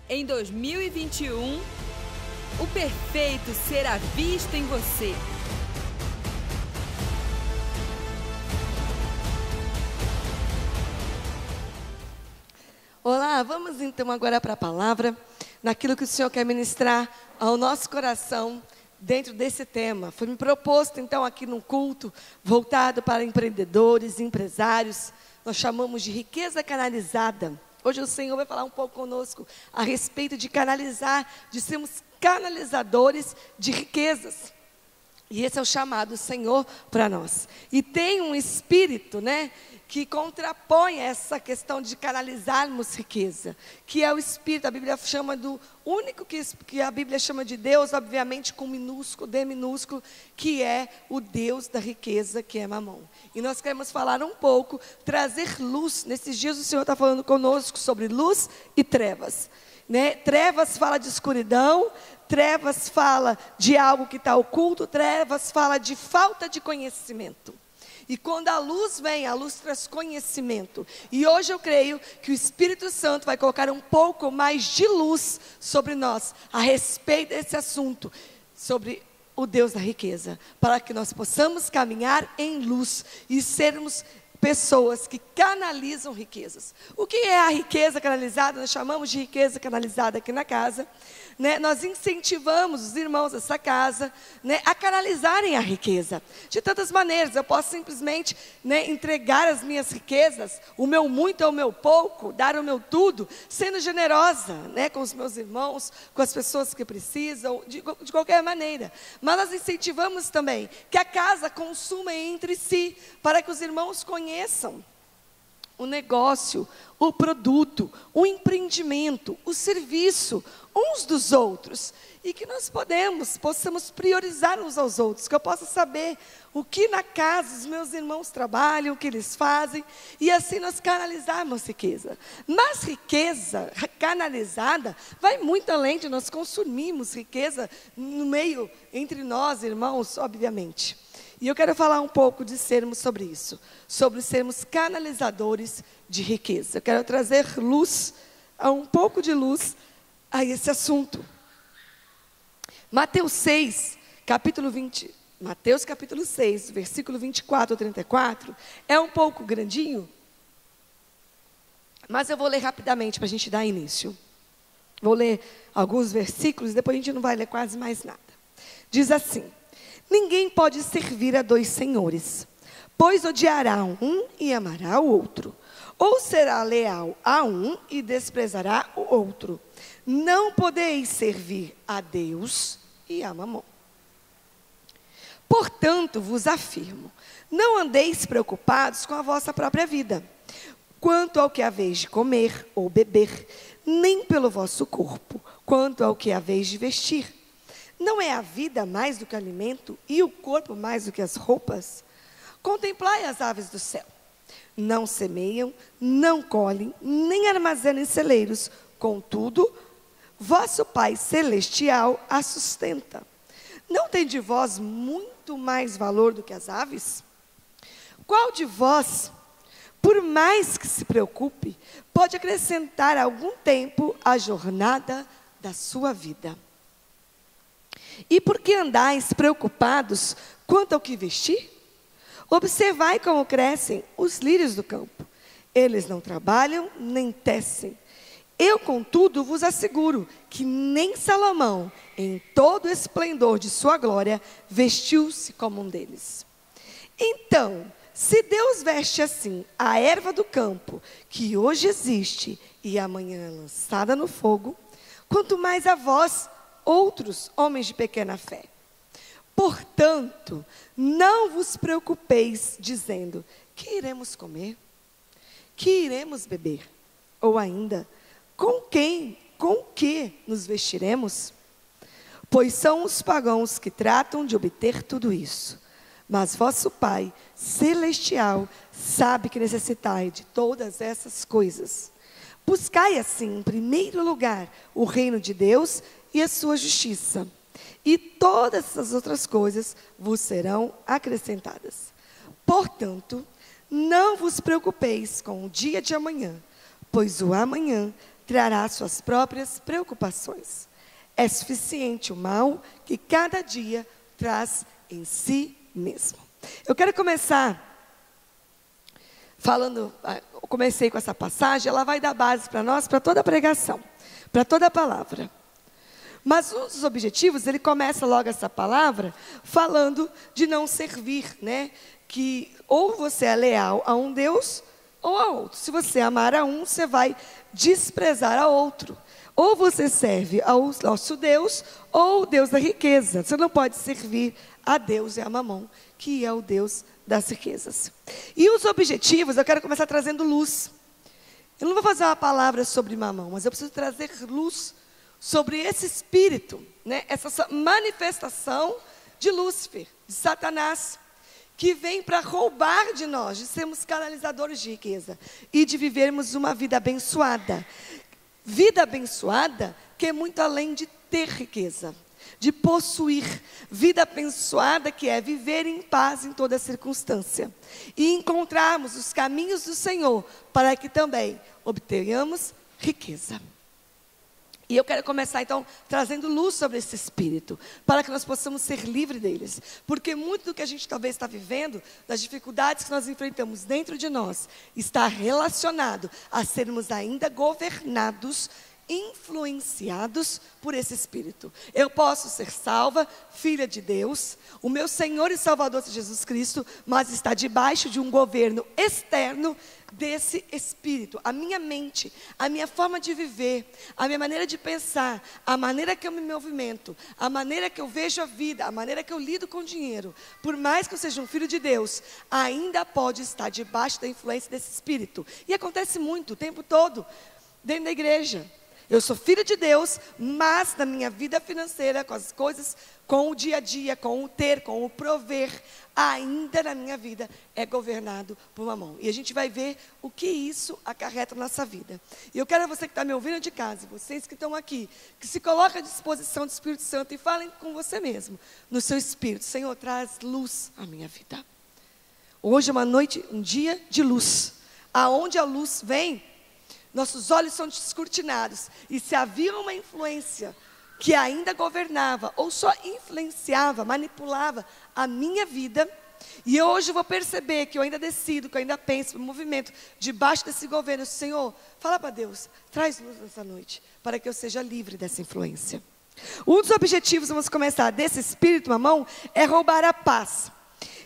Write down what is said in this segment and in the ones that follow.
Em 2021, o perfeito será visto em você. Olá, vamos então agora para a palavra, naquilo que o Senhor quer ministrar ao nosso coração dentro desse tema. Foi me proposto então aqui num culto voltado para empreendedores, empresários. Nós chamamos de riqueza canalizada. Hoje o Senhor vai falar um pouco conosco a respeito de canalizar, de sermos canalizadores de riquezas. E esse é o chamado do Senhor para nós. E tem um espírito, que contrapõe essa questão de canalizarmos riqueza, que é o espírito. A Bíblia chama do único que a Bíblia chama de Deus, obviamente com minúsculo, D minúsculo, que é o Deus da riqueza, que é Mamon. E nós queremos falar um pouco, trazer luz. Nesses dias o Senhor está falando conosco sobre luz e trevas. Trevas fala de escuridão, trevas fala de algo que está oculto, trevas fala de falta de conhecimento. E quando a luz vem, a luz traz conhecimento. E hoje eu creio que o Espírito Santo vai colocar um pouco mais de luz sobre nós, a respeito desse assunto, sobre o Deus da riqueza, para que nós possamos caminhar em luz e sermos pessoas que canalizam riquezas. O que é a riqueza canalizada? Nós chamamos de riqueza canalizada aqui na casa. Nós incentivamos os irmãos dessa casa a canalizarem a riqueza. De tantas maneiras, eu posso simplesmente entregar as minhas riquezas, o meu muito é o meu pouco, dar o meu tudo, sendo generosa com os meus irmãos, com as pessoas que precisam, de qualquer maneira. Mas nós incentivamos também que a casa consuma entre si, para que os irmãos conheçam o negócio, o produto, o empreendimento, o serviço, uns dos outros, e que nós possamos priorizar uns aos outros, que eu possa saber o que na casa os meus irmãos trabalham, o que eles fazem, e assim nós canalizarmos riqueza. Mas riqueza canalizada vai muito além de nós consumirmos riqueza no meio, entre nós, irmãos, obviamente. E eu quero falar um pouco de sermos sobre isso, sobre sermos canalizadores de riqueza. Eu quero trazer luz, um pouco de luz a esse assunto. Mateus 6, capítulo 6, versículo 24 a 34, é um pouco grandinho, mas eu vou ler rapidamente para a gente dar início. Vou ler alguns versículos, depois a gente não vai ler quase mais nada. Diz assim: ninguém pode servir a dois senhores, pois odiará um e amará o outro, ou será leal a um e desprezará o outro. Não podeis servir a Deus e a Mamon. Portanto, vos afirmo, não andeis preocupados com a vossa própria vida, quanto ao que haveis de comer ou beber, nem pelo vosso corpo, quanto ao que haveis de vestir. Não é a vida mais do que o alimento e o corpo mais do que as roupas? Contemplai as aves do céu. Não semeiam, não colhem, nem armazenam em celeiros. Contudo, vosso Pai Celestial a sustenta. Não tem de vós muito mais valor do que as aves? Qual de vós, por mais que se preocupe, pode acrescentar algum tempo à jornada da sua vida? E por que andais preocupados quanto ao que vestir? Observai como crescem os lírios do campo. Eles não trabalham, nem tecem. Eu, contudo, vos asseguro que nem Salomão, em todo o esplendor de sua glória, vestiu-se como um deles. Então, se Deus veste assim a erva do campo, que hoje existe e amanhã é lançada no fogo, quanto mais a vós, outros homens de pequena fé. Portanto, não vos preocupeis, dizendo: que iremos comer? Que iremos beber? Ou ainda, com quem, com que nos vestiremos? Pois são os pagãos que tratam de obter tudo isso. Mas vosso Pai Celestial sabe que necessitai de todas essas coisas. Buscai assim, em primeiro lugar, o reino de Deus e a sua justiça, e todas as outras coisas vos serão acrescentadas. Portanto, não vos preocupeis com o dia de amanhã, pois o amanhã trará suas próprias preocupações. É suficiente o mal que cada dia traz em si mesmo. Eu quero começar falando, eu comecei com essa passagem, ela vai dar base para nós, para toda a pregação, para toda a palavra. Mas um dos objetivos, ele começa logo essa palavra falando de não servir, né? Que ou você é leal a um Deus ou a outro. Se você amar a um, você vai desprezar a outro. Ou você serve ao nosso Deus ou o Deus da riqueza. Você não pode servir a Deus e a Mamon, que é o Deus das riquezas. E os objetivos, eu quero começar trazendo luz. Eu não vou fazer uma palavra sobre Mamon, mas eu preciso trazer luz sobre esse espírito, né? Essa manifestação de Lúcifer, de Satanás, que vem para roubar de nós, de sermos canalizadores de riqueza e de vivermos uma vida abençoada. Vida abençoada que é muito além de ter riqueza, de possuir. Vida abençoada que é viver em paz em toda circunstância e encontrarmos os caminhos do Senhor para que também obtenhamos riqueza. E eu quero começar então trazendo luz sobre esse espírito, para que nós possamos ser livres deles. Porque muito do que a gente talvez está vivendo, das dificuldades que nós enfrentamos dentro de nós, está relacionado a sermos ainda governados, influenciados por esse espírito. Eu posso ser salva, filha de Deus, o meu Senhor e Salvador Jesus Cristo, mas está debaixo de um governo externo desse espírito. A minha mente, a minha forma de viver, a minha maneira de pensar, a maneira que eu me movimento, a maneira que eu vejo a vida, a maneira que eu lido com o dinheiro, por mais que eu seja um filho de Deus, ainda pode estar debaixo da influência desse espírito. E acontece muito, o tempo todo, dentro da igreja. Eu sou filho de Deus, mas na minha vida financeira, com as coisas, com o dia a dia, com o ter, com o prover, ainda na minha vida é governado por Mamon. E a gente vai ver o que isso acarreta na nossa vida. E eu quero você que está me ouvindo de casa, vocês que estão aqui, que se coloquem à disposição do Espírito Santo e falem com você mesmo, no seu espírito: Senhor, traz luz à minha vida. Hoje é uma noite, um dia de luz. Aonde a luz vem, nossos olhos são descortinados. E se havia uma influência que ainda governava, ou só influenciava, manipulava a minha vida, e eu hoje vou perceber que eu ainda decido, que eu ainda penso no movimento, debaixo desse governo, Senhor, fala para Deus, traz luz nessa noite, para que eu seja livre dessa influência. Um dos objetivos, vamos começar, desse espírito Mamon, é roubar a paz.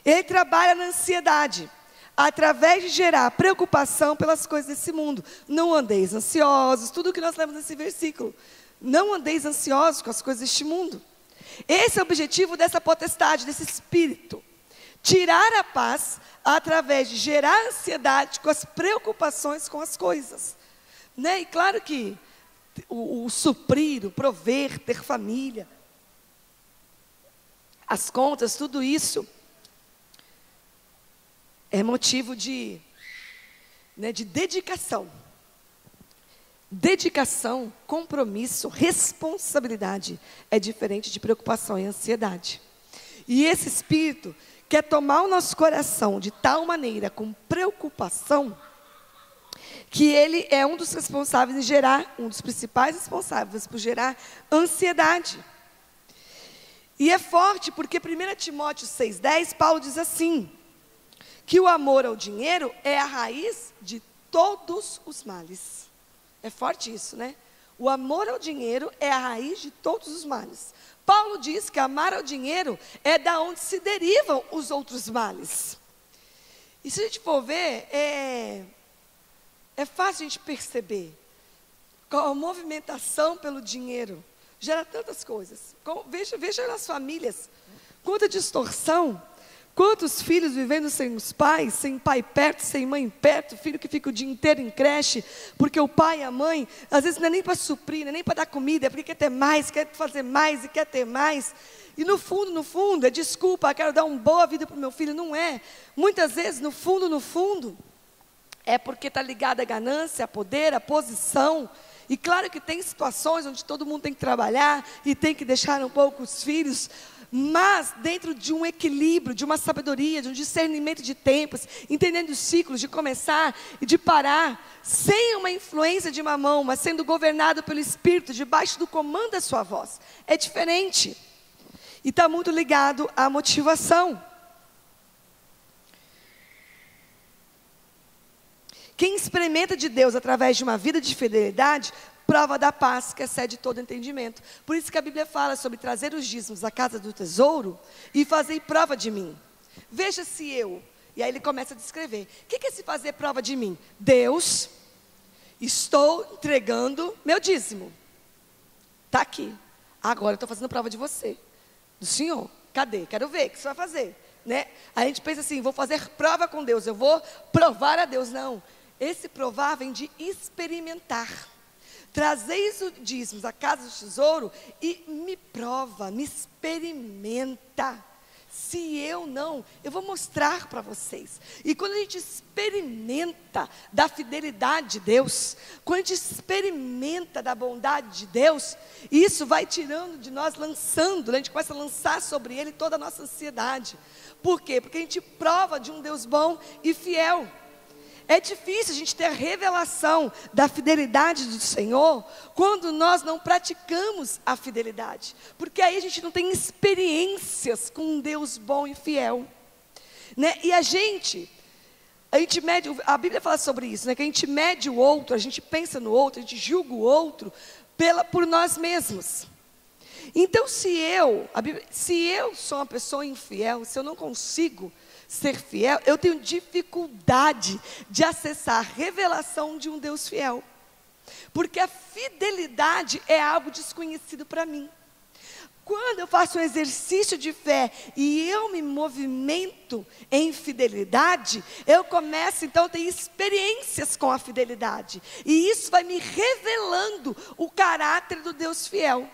Ele trabalha na ansiedade, através de gerar preocupação pelas coisas desse mundo. Não andeis ansiosos, tudo o que nós lemos nesse versículo. Não andeis ansiosos com as coisas deste mundo. Esse é o objetivo dessa potestade, desse espírito. Tirar a paz através de gerar ansiedade com as preocupações com as coisas. Né? E claro que o suprir, o prover, ter família, as contas, tudo isso é motivo de dedicação. Dedicação, compromisso, responsabilidade é diferente de preocupação e ansiedade. E esse espírito quer tomar o nosso coração de tal maneira, com preocupação, que ele é um dos responsáveis em gerar, um dos principais responsáveis por gerar ansiedade. E é forte porque 1 Timóteo 6,10, Paulo diz assim, que o amor ao dinheiro é a raiz de todos os males. É forte isso, né? O amor ao dinheiro é a raiz de todos os males. Paulo diz que amar ao dinheiro é da onde se derivam os outros males. E se a gente for ver, é fácil a gente perceber. A movimentação pelo dinheiro gera tantas coisas. Veja nas famílias, quanta distorção. Quantos filhos vivendo sem os pais, sem pai perto, sem mãe perto, filho que fica o dia inteiro em creche, porque o pai e a mãe, às vezes não é nem para suprir, não é nem para dar comida, é porque quer ter mais, quer fazer mais e quer ter mais. E no fundo, é desculpa, quero dar uma boa vida para o meu filho, não é. Muitas vezes, no fundo, é porque está ligado à ganância, a poder, a posição. E claro que tem situações onde todo mundo tem que trabalhar e tem que deixar um pouco os filhos mas dentro de um equilíbrio, de uma sabedoria, de um discernimento de tempos, entendendo os ciclos, de começar e de parar, sem uma influência de mamão, mas sendo governado pelo Espírito, debaixo do comando da sua voz. É diferente. E está muito ligado à motivação. Quem experimenta de Deus através de uma vida de fidelidade, prova da paz que excede todo entendimento. Por isso que a Bíblia fala sobre trazer os dízimos à casa do tesouro e fazer prova de mim. Veja se eu... E aí ele começa a descrever. O que é se fazer prova de mim? Deus, estou entregando meu dízimo. Está aqui. Agora eu estou fazendo prova de você. Do Senhor. Cadê? Quero ver o que você vai fazer. Né? A gente pensa assim, vou fazer prova com Deus. Eu vou provar a Deus. Não. Esse provar vem de experimentar. Trazeis os dízimos à casa do tesouro e me prova, me experimenta. Se eu não, eu vou mostrar para vocês. E quando a gente experimenta da fidelidade de Deus, quando a gente experimenta da bondade de Deus, isso vai tirando de nós, lançando, né? A gente começa a lançar sobre Ele toda a nossa ansiedade. Por quê? Porque a gente prova de um Deus bom e fiel. É difícil a gente ter a revelação da fidelidade do Senhor quando nós não praticamos a fidelidade. Porque aí a gente não tem experiências com um Deus bom e fiel. Né? E a gente mede, a Bíblia fala sobre isso, né? Que a gente mede o outro, a gente pensa no outro, a gente julga o outro por nós mesmos. Então se eu sou uma pessoa infiel, se eu não consigo ser fiel, eu tenho dificuldade de acessar a revelação de um Deus fiel. Porque a fidelidade é algo desconhecido para mim. Quando eu faço um exercício de fé e eu me movimento em fidelidade, eu começo então a ter experiências com a fidelidade. E isso vai me revelando o caráter do Deus fiel.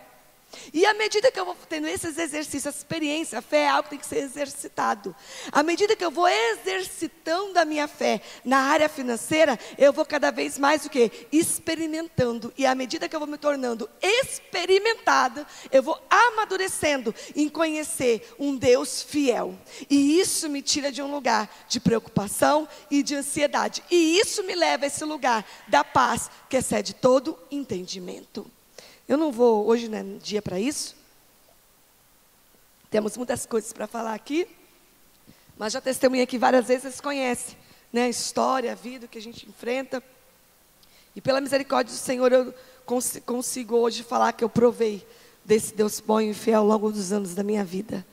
E à medida que eu vou tendo esses exercícios, a experiência, a fé é algo que tem que ser exercitado. À medida que eu vou exercitando a minha fé na área financeira, eu vou cada vez mais o quê? Experimentando. E à medida que eu vou me tornando experimentada, eu vou amadurecendo em conhecer um Deus fiel. E isso me tira de um lugar de preocupação e de ansiedade. E isso me leva a esse lugar da paz que excede todo entendimento. Eu não vou, hoje não é dia para isso. Temos muitas coisas para falar aqui. Mas já testemunhei aqui várias vezes, vocês conhecem, né? A história, a vida que a gente enfrenta. E pela misericórdia do Senhor, eu consigo hoje falar que eu provei desse Deus bom e fiel ao longo dos anos da minha vida.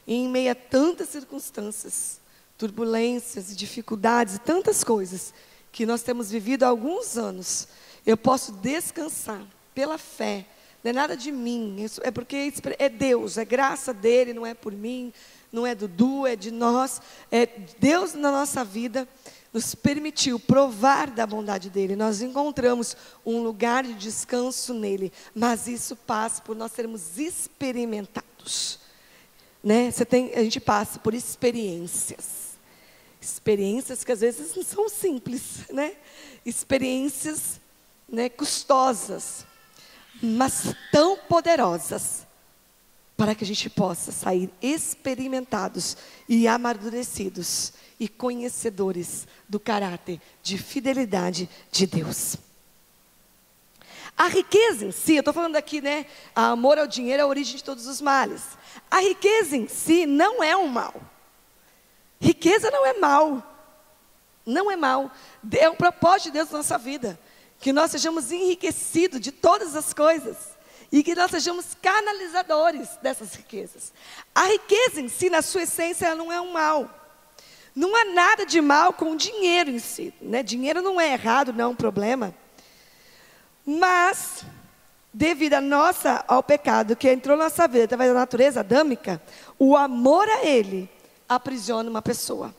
E em meio a tantas circunstâncias, turbulências e dificuldades, e tantas coisas que nós temos vivido há alguns anos, eu posso descansar pela fé. Não é nada de mim, é porque é Deus, é graça dele, não é por mim, não é Dudu, é de nós. É Deus na nossa vida nos permitiu provar da bondade dele. Nós encontramos um lugar de descanso nele, mas isso passa por nós sermos experimentados, né? A gente passa por experiências que às vezes não são simples, né? Experiências, né, custosas, mas tão poderosas, para que a gente possa sair experimentados e amadurecidos e conhecedores do caráter de fidelidade de Deus. A riqueza em si, eu estou falando aqui, né? A amor ao dinheiro é a origem de todos os males. A riqueza em si não é um mal. Riqueza não é mal. Não é mal. É um propósito de Deus na nossa vida. Que nós sejamos enriquecidos de todas as coisas. E que nós sejamos canalizadores dessas riquezas. A riqueza em si, na sua essência, ela não é um mal. Não há nada de mal com o dinheiro em si, né? Dinheiro não é errado, não é um problema. Mas, devido ao pecado que entrou na nossa vida, através da natureza adâmica, o amor a ele aprisiona uma pessoa.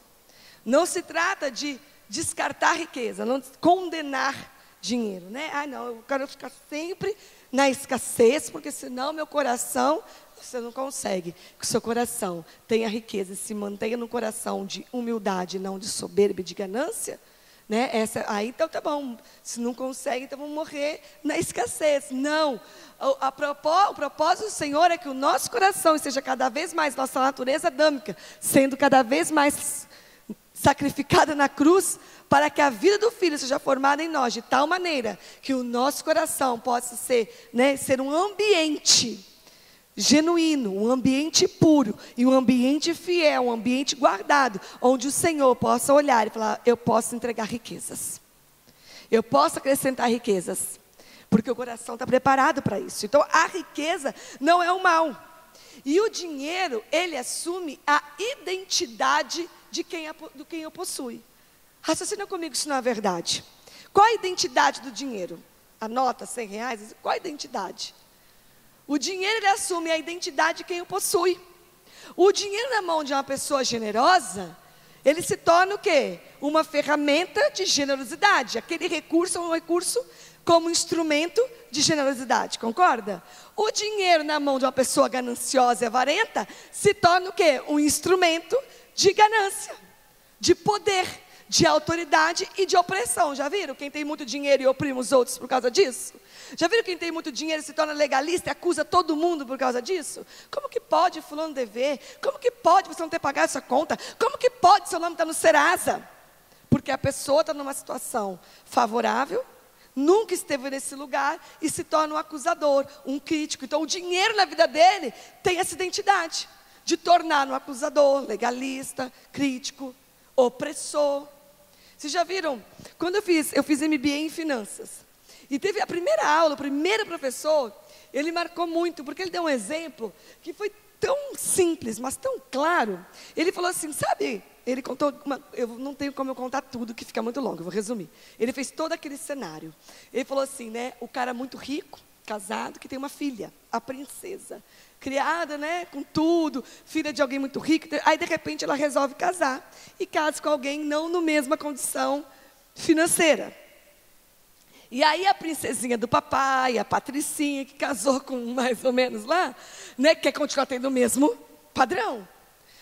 Não se trata de descartar riqueza, não condenar dinheiro, né? Não, eu quero ficar sempre na escassez, porque senão meu coração, você não consegue. Que o seu coração tenha riqueza e se mantenha no coração de humildade, não de soberba e de ganância, Né? Aí então tá bom, se não consegue, então vamos morrer na escassez. Não, o propósito do Senhor é que o nosso coração esteja cada vez mais, nossa natureza adâmica, sendo cada vez mais sacrificada na cruz, para que a vida do Filho seja formada em nós, de tal maneira que o nosso coração possa ser, né, ser um ambiente genuíno, um ambiente puro e um ambiente fiel, um ambiente guardado, onde o Senhor possa olhar e falar: eu posso entregar riquezas, eu posso acrescentar riquezas, porque o coração está preparado para isso. Então a riqueza não é o mal, e o dinheiro, ele assume a identidade de quem o possui. Raciocina comigo se não é verdade. Qual a identidade do dinheiro? A nota, R$100, qual a identidade? O dinheiro, ele assume a identidade de quem o possui. O dinheiro na mão de uma pessoa generosa, ele se torna o quê? Uma ferramenta de generosidade. Aquele recurso é um recurso como instrumento de generosidade, concorda? O dinheiro na mão de uma pessoa gananciosa e avarenta se torna o quê? Um instrumento de ganância, de poder, de autoridade e de opressão. Já viram quem tem muito dinheiro e oprime os outros por causa disso? Já viram quem tem muito dinheiro e se torna legalista e acusa todo mundo por causa disso? Como que pode fulano dever? Como que pode você não ter pagado essa conta? Como que pode seu nome estar no Serasa? Porque a pessoa está numa situação favorável, nunca esteve nesse lugar e se torna um acusador, um crítico. Então o dinheiro na vida dele tem essa identidade de tornar um acusador, legalista, crítico, opressor. Vocês já viram? Quando eu fiz MBA em finanças. E teve a primeira aula, o primeiro professor, ele marcou muito, porque ele deu um exemplo que foi tão simples, mas tão claro. Ele falou assim, sabe, ele contou, eu não tenho como eu contar tudo, que fica muito longo, eu vou resumir. Ele fez todo aquele cenário. Ele falou assim, né, o cara muito rico, casado, que tem uma filha, a princesa, criada, né, com tudo, filha de alguém muito rico. Aí, de repente, ela resolve casar, e casa com alguém não na mesma condição financeira. E aí a princesinha do papai, a patricinha, que casou com mais ou menos lá, né, quer continuar tendo o mesmo padrão.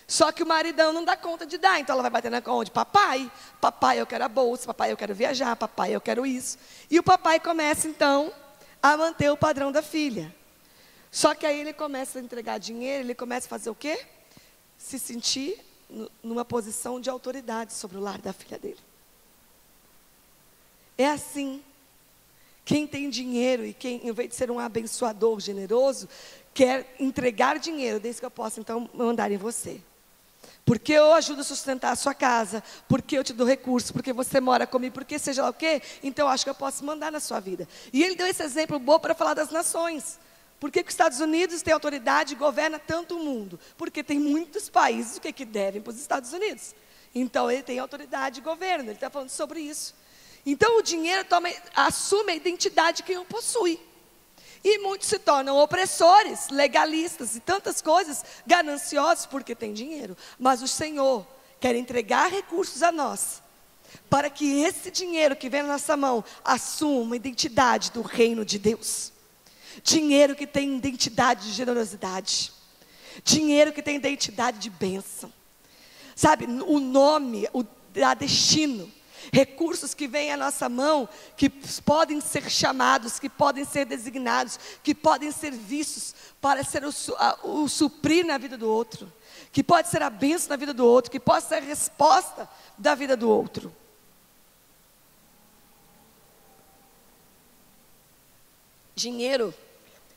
Só que o maridão não dá conta de dar, então ela vai bater na onde? Papai, eu quero a bolsa, papai, eu quero viajar, papai, eu quero isso. E o papai começa, então, a manter o padrão da filha. Só que aí ele começa a entregar dinheiro, ele começa a fazer o quê? Se sentir numa posição de autoridade sobre o lar da filha dele. É assim. Quem tem dinheiro e quem, em vez de ser um abençoador generoso, quer entregar dinheiro, desde que eu possa, então, mandar em você. Porque eu ajudo a sustentar a sua casa, porque eu te dou recursos, porque você mora comigo, porque seja lá o quê, então eu acho que eu posso mandar na sua vida. E ele deu esse exemplo bom para falar das nações. Por que os Estados Unidos têm autoridade e governa tanto o mundo? Porque tem muitos países que devem para os Estados Unidos. Então ele tem autoridade e governo, ele está falando sobre isso. Então o dinheiro assume a identidade de quem o possui. E muitos se tornam opressores, legalistas e tantas coisas, gananciosos porque tem dinheiro. Mas o Senhor quer entregar recursos a nós, para que esse dinheiro que vem na nossa mão assuma uma identidade do reino de Deus. Dinheiro que tem identidade de generosidade. Dinheiro que tem identidade de bênção. Sabe, o nome, dá destino. Recursos que vêm à nossa mão, que podem ser chamados, que podem ser designados, que podem ser vistos para ser o suprir na vida do outro, que pode ser a bênção na vida do outro, que pode ser a resposta da vida do outro. Dinheiro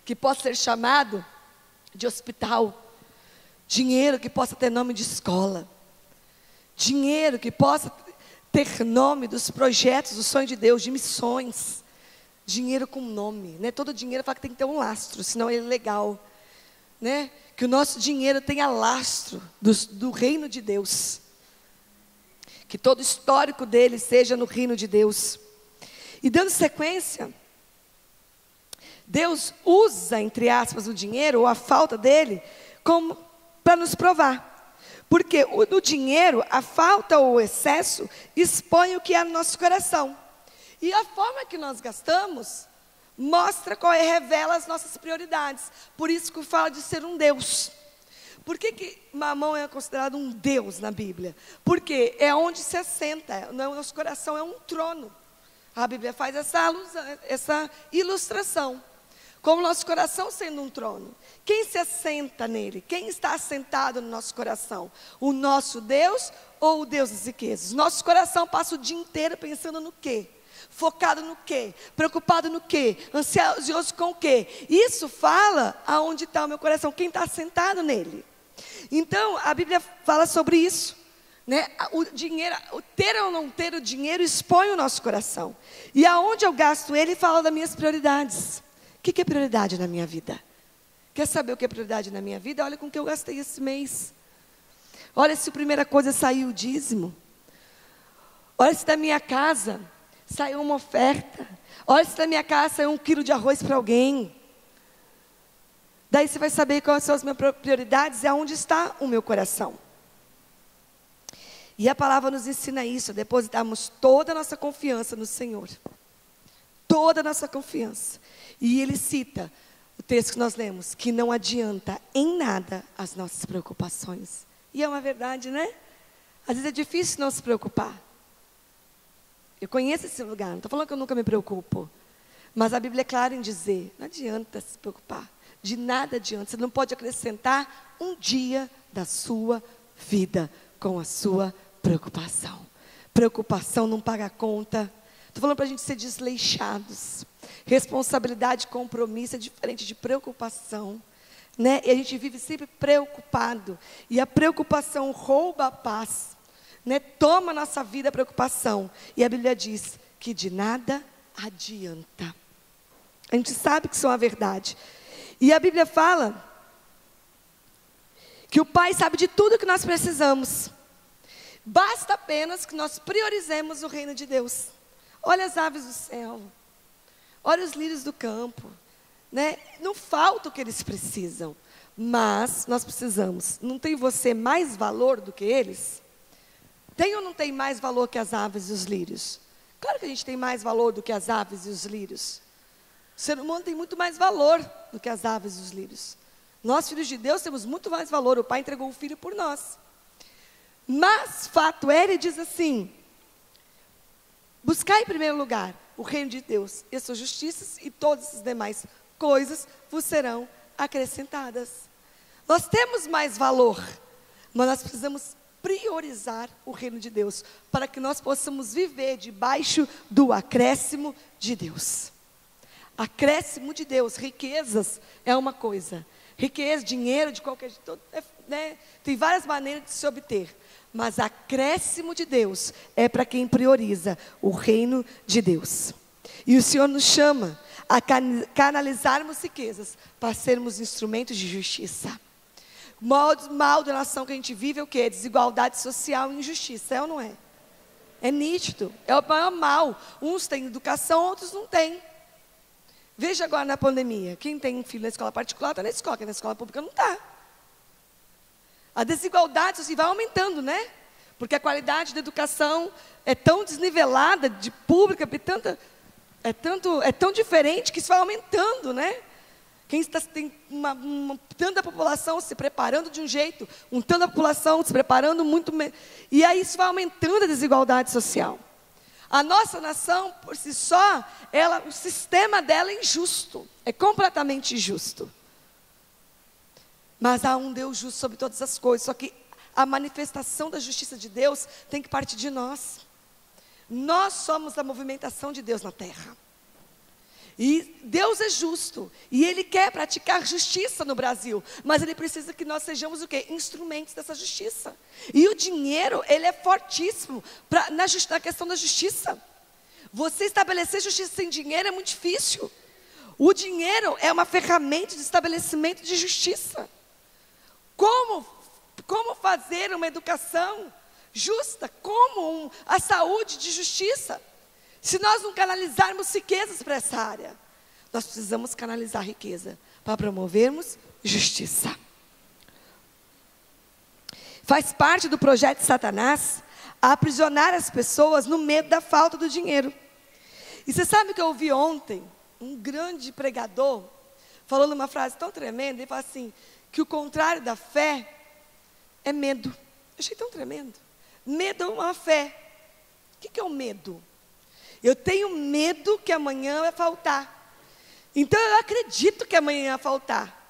que possa ser chamado de hospital, dinheiro que possa ter nome de escola, dinheiro que possa ter nome dos projetos, do sonho de Deus, de missões. Dinheiro com nome, né? Todo dinheiro fala que tem que ter um lastro, senão ele é legal, né? Que o nosso dinheiro tenha lastro do reino de Deus. Que todo o histórico dele seja no reino de Deus. E dando sequência, Deus usa, entre aspas, o dinheiro, ou a falta dele, como para nos provar. Porque no dinheiro, a falta ou o excesso expõe o que há no nosso coração. E a forma que nós gastamos mostra revela as nossas prioridades. Por isso que fala de ser um Deus. Por que Mamão é considerado um Deus na Bíblia? Porque é onde se assenta, nosso coração é um trono. A Bíblia faz essa ilustração. Como nosso coração sendo um trono. Quem se assenta nele? Quem está assentado no nosso coração? O nosso Deus ou o Deus das riquezas? Nosso coração passa o dia inteiro pensando no quê? Focado no quê? Preocupado no quê? Ansioso com o quê? Isso fala aonde está o meu coração, quem está assentado nele. Então, a Bíblia fala sobre isso. Né? O dinheiro, o ter ou não ter o dinheiro expõe o nosso coração. E aonde eu gasto ele, fala das minhas prioridades. O que é prioridade na minha vida? Quer saber o que é prioridade na minha vida? Olha com o que eu gastei esse mês. Olha se a primeira coisa saiu o dízimo. Olha se da minha casa saiu uma oferta. Olha se da minha casa saiu 1 quilo de arroz para alguém. Daí você vai saber quais são as minhas prioridades e aonde está o meu coração. E a palavra nos ensina isso, a depositarmos toda a nossa confiança no Senhor. Toda a nossa confiança. E ele cita o texto que nós lemos, que não adianta em nada as nossas preocupações. E é uma verdade, né? Às vezes é difícil não se preocupar. Eu conheço esse lugar, não estou falando que eu nunca me preocupo. Mas a Bíblia é clara em dizer, não adianta se preocupar. De nada adianta, você não pode acrescentar um dia da sua vida com a sua preocupação. Preocupação não paga conta. Estou falando para a gente ser desleixados. Responsabilidade e compromisso é diferente de preocupação. Né? E a gente vive sempre preocupado. E a preocupação rouba a paz. Né? Toma a nossa vida a preocupação. E a Bíblia diz que de nada adianta. A gente sabe que isso é uma verdade. E a Bíblia fala que o Pai sabe de tudo que nós precisamos. Basta apenas que nós priorizemos o reino de Deus. Olha as aves do céu. Olha os lírios do campo. Né? Não falta o que eles precisam. Mas nós precisamos. Não tem você mais valor do que eles? Tem ou não tem mais valor que as aves e os lírios? Claro que a gente tem mais valor do que as aves e os lírios. O ser humano tem muito mais valor do que as aves e os lírios. Nós, filhos de Deus, temos muito mais valor. O Pai entregou o Filho por nós. Mas, fato é, ele diz assim: buscai em primeiro lugar o reino de Deus e as suas justiças, e todas as demais coisas vos serão acrescentadas. Nós temos mais valor, mas nós precisamos priorizar o reino de Deus, para que nós possamos viver debaixo do acréscimo de Deus. Acréscimo de Deus, riquezas é uma coisa. Riqueza, dinheiro, de qualquer jeito, né? Tem várias maneiras de se obter. Mas acréscimo de Deus é para quem prioriza o reino de Deus. E o Senhor nos chama a canalizarmos riquezas para sermos instrumentos de justiça. O maior mal da nação que a gente vive é o quê? Desigualdade social e injustiça, é ou não é? É nítido, é o maior mal. Uns têm educação, outros não têm. Veja agora na pandemia, quem tem filho na escola particular está na escola, quem na escola pública não está. A desigualdade assim, vai aumentando, né? Porque a qualidade da educação é tão desnivelada, de pública, é tão diferente que isso vai aumentando, né? Tem tanta população se preparando de um jeito, tanta população se preparando muito... E aí isso vai aumentando a desigualdade social. A nossa nação, por si só, o sistema dela é injusto, é completamente injusto. Mas há um Deus justo sobre todas as coisas, só que a manifestação da justiça de Deus tem que partir de nós. Nós somos a movimentação de Deus na terra. E Deus é justo, e Ele quer praticar justiça no Brasil, mas Ele precisa que nós sejamos o quê? Instrumentos dessa justiça. E o dinheiro, ele é fortíssimo na questão da justiça. Você estabelecer justiça sem dinheiro é muito difícil. O dinheiro é uma ferramenta de estabelecimento de justiça. Como fazer uma educação justa? Como a saúde de justiça? Se nós não canalizarmos riquezas para essa área, nós precisamos canalizar riqueza para promovermos justiça. Faz parte do projeto de Satanás aprisionar as pessoas no medo da falta do dinheiro. E você sabe que eu ouvi ontem um grande pregador falou numa frase tão tremenda, ele fala assim, que o contrário da fé é medo. Eu achei tão tremendo. Medo é uma fé. O que é o medo? Eu tenho medo que amanhã vai faltar. Então eu acredito que amanhã vai faltar.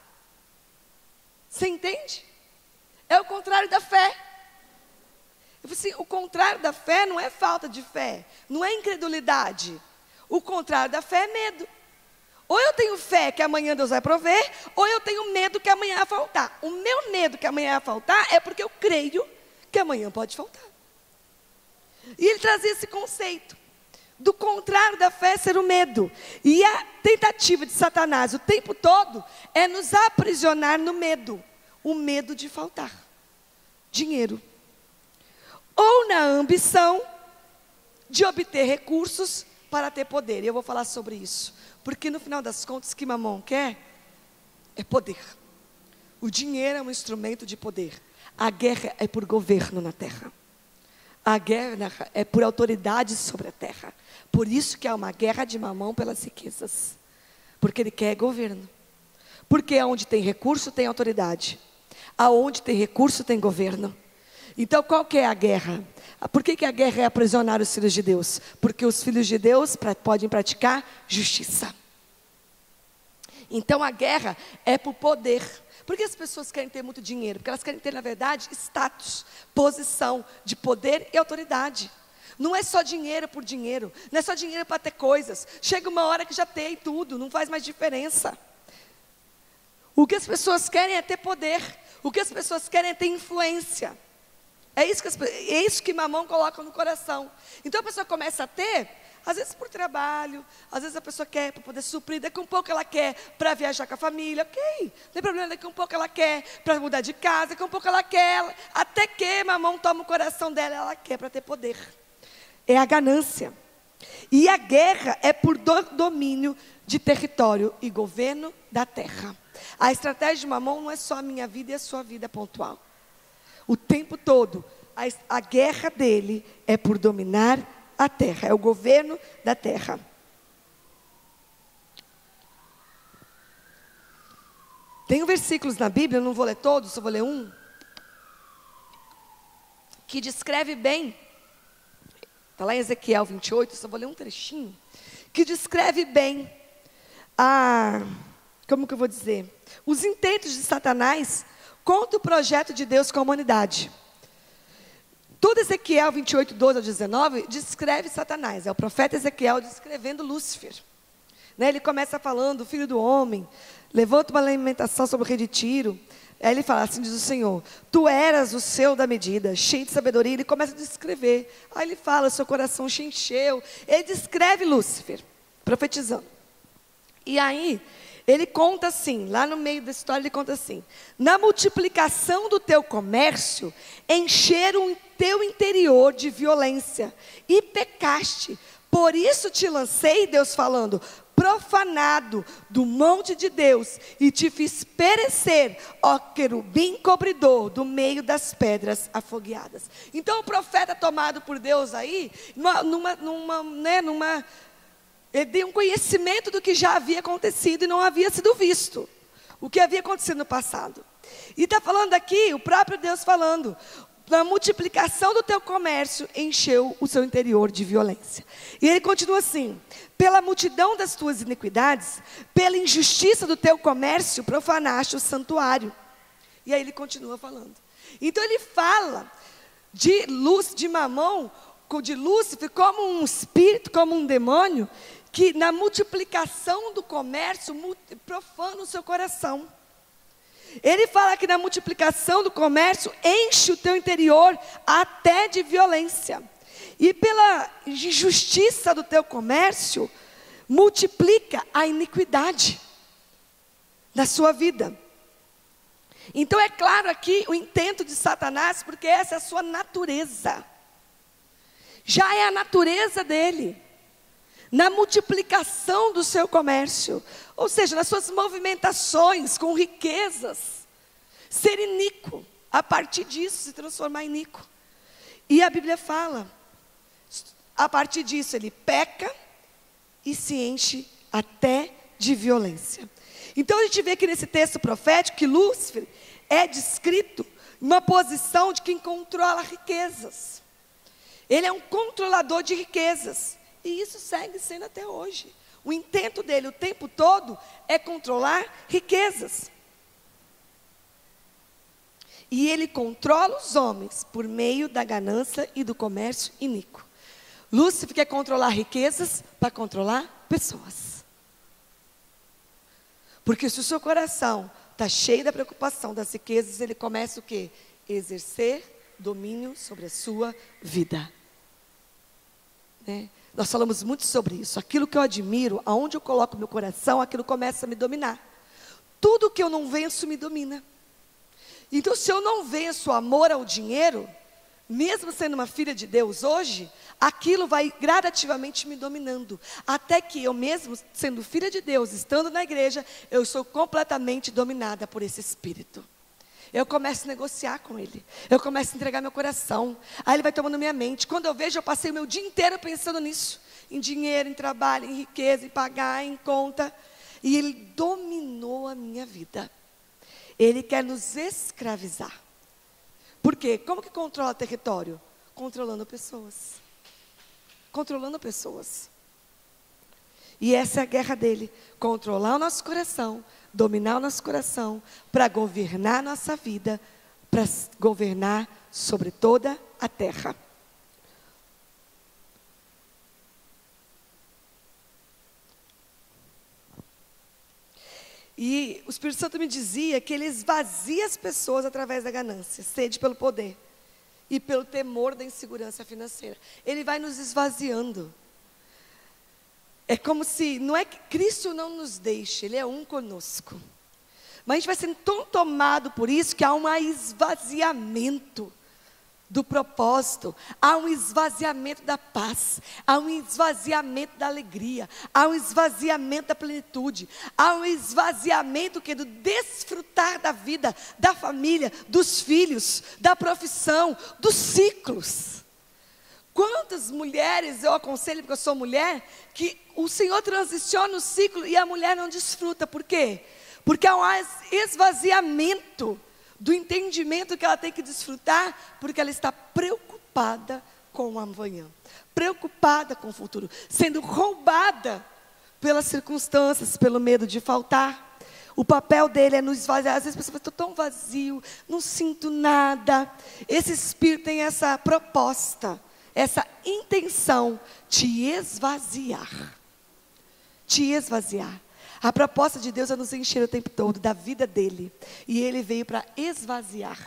Você entende? É o contrário da fé. Eu falei assim, o contrário da fé não é falta de fé, não é incredulidade. O contrário da fé é medo. Ou eu tenho fé que amanhã Deus vai prover, ou eu tenho medo que amanhã vai faltar. O meu medo que amanhã vai faltar é porque eu creio que amanhã pode faltar. E ele trazia esse conceito do contrário da fé ser o medo. E a tentativa de Satanás o tempo todo é nos aprisionar no medo. O medo de faltar dinheiro. Ou na ambição de obter recursos para ter poder. E eu vou falar sobre isso. Porque no final das contas, o que Mamon quer é poder. O dinheiro é um instrumento de poder. A guerra é por governo na terra. A guerra é por autoridade sobre a terra. Por isso que há uma guerra de Mamon pelas riquezas. Porque ele quer governo. Porque onde tem recurso tem autoridade. Aonde tem recurso tem governo. Então qual que é a guerra? Por que a guerra é aprisionar os filhos de Deus? Porque os filhos de Deus podem praticar justiça. Então a guerra é por poder. Por que as pessoas querem ter muito dinheiro? Porque elas querem ter, na verdade, status, posição de poder e autoridade. Não é só dinheiro por dinheiro, não é só dinheiro para ter coisas. Chega uma hora que já tem tudo, não faz mais diferença. O que as pessoas querem é ter poder. O que as pessoas querem é ter influência. É isso que Mamon coloca no coração. Então a pessoa começa a ter, às vezes por trabalho, às vezes a pessoa quer para poder suprir, daqui um pouco ela quer para viajar com a família, ok, não tem problema, daqui um pouco ela quer para mudar de casa, daqui um pouco ela quer, até que Mamon toma o coração dela, ela quer para ter poder. É a ganância. E a guerra é por domínio de território e governo da terra. A estratégia de Mamon não é só a minha vida e a sua vida pontual. O tempo todo, a guerra dele é por dominar a terra, é o governo da terra. Tem versículos na Bíblia, eu não vou ler todos, só vou ler um, que descreve bem, está lá em Ezequiel 28, só vou ler um trechinho, que descreve bem como que eu vou dizer, os intentos de Satanás contra o projeto de Deus com a humanidade. Todo Ezequiel 28, 12 ao 19, descreve Satanás. É o profeta Ezequiel descrevendo Lúcifer. Ele começa falando, filho do homem, levanta uma lamentação sobre o rei de Tiro. Aí ele fala, assim diz o Senhor, tu eras o seu da medida, cheio de sabedoria. Ele começa a descrever. Aí ele fala, seu coração se encheu. Ele descreve Lúcifer, profetizando. E aí ele conta assim, lá no meio da história ele conta assim, na multiplicação do teu comércio, encheram o teu interior de violência, e pecaste, por isso te lancei, Deus falando, profanado do monte de Deus, e te fiz perecer, ó querubim cobridor, do meio das pedras afogueadas. Então o profeta tomado por Deus aí, ele deu um conhecimento do que já havia acontecido e não havia sido visto. O que havia acontecido no passado. E está falando aqui, o próprio Deus falando, na multiplicação do teu comércio, encheu o seu interior de violência. E ele continua assim, pela multidão das tuas iniquidades, pela injustiça do teu comércio, profanaste o santuário. E aí ele continua falando. Então ele fala de Mamon, de Lúcifer, como um espírito, como um demônio, que na multiplicação do comércio profana o seu coração. Ele fala que na multiplicação do comércio enche o teu interior até de violência. E pela injustiça do teu comércio, multiplica a iniquidade na sua vida. Então é claro aqui o intento de Satanás, porque essa é a sua natureza. Já é a natureza dele. Na multiplicação do seu comércio, ou seja, nas suas movimentações com riquezas, ser iníquo, a partir disso se transformar em iníquo. E a Bíblia fala, a partir disso ele peca e se enche até de violência. Então a gente vê aqui nesse texto profético que Lúcifer é descrito em uma posição de quem controla riquezas. Ele é um controlador de riquezas. E isso segue sendo até hoje. O intento dele o tempo todo é controlar riquezas. E ele controla os homens por meio da ganância e do comércio iníquo. Lúcifer quer controlar riquezas para controlar pessoas. Porque se o seu coração está cheio da preocupação das riquezas, ele começa o quê? Exercer domínio sobre a sua vida. Né? Nós falamos muito sobre isso. Aquilo que eu admiro, aonde eu coloco meu coração, aquilo começa a me dominar. Tudo que eu não venço me domina. Então, se eu não venço o amor ao dinheiro, mesmo sendo uma filha de Deus hoje, aquilo vai gradativamente me dominando. Até que eu mesmo, sendo filha de Deus, estando na igreja, eu sou completamente dominada por esse espírito. Eu começo a negociar com ele. Eu começo a entregar meu coração. Aí ele vai tomando minha mente. Quando eu vejo, eu passei o meu dia inteiro pensando nisso. Em dinheiro, em trabalho, em riqueza, em pagar, em conta. E ele dominou a minha vida. Ele quer nos escravizar. Por quê? Como que controla território? Controlando pessoas. Controlando pessoas. E essa é a guerra dele. Controlar o nosso coração, dominar o nosso coração, para governar a nossa vida, para governar sobre toda a terra. E o Espírito Santo me dizia que ele esvazia as pessoas através da ganância, sede pelo poder e pelo temor da insegurança financeira. Ele vai nos esvaziando. É como se, não é que Cristo não nos deixe, Ele é um conosco. Mas a gente vai sendo tão tomado por isso que há um esvaziamento do propósito, há um esvaziamento da paz, há um esvaziamento da alegria, há um esvaziamento da plenitude, há um esvaziamento do desfrutar da vida, da família, dos filhos, da profissão, dos ciclos. Quantas mulheres eu aconselho, porque eu sou mulher, que o Senhor transiciona o ciclo e a mulher não desfruta. Por quê? Porque há um esvaziamento do entendimento que ela tem que desfrutar, porque ela está preocupada com o amanhã, preocupada com o futuro, sendo roubada pelas circunstâncias, pelo medo de faltar. O papel dele é nos esvaziar. Às vezes a pessoa fala, estou tão vazio, não sinto nada. Esse espírito tem essa proposta, essa intenção de esvaziar. Te esvaziar. A proposta de Deus é nos encher o tempo todo da vida dele. E ele veio para esvaziar.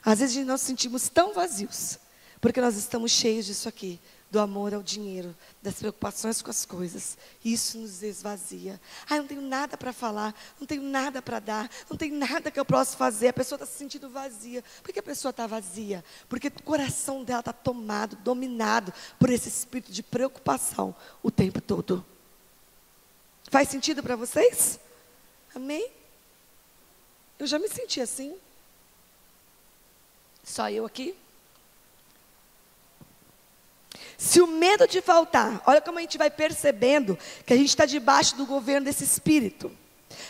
Às vezes nós nos sentimos tão vazios, porque nós estamos cheios disso aqui, do amor ao dinheiro, das preocupações com as coisas. Isso nos esvazia. Eu não tenho nada para falar, não tenho nada para dar, não tenho nada que eu possa fazer. A pessoa está se sentindo vazia. Por que a pessoa está vazia? Porque o coração dela está tomado, dominado por esse espírito de preocupação o tempo todo. Faz sentido para vocês? Amém? Eu já me senti assim. Só eu aqui? Se o medo de faltar, olha como a gente vai percebendo que a gente está debaixo do governo desse espírito.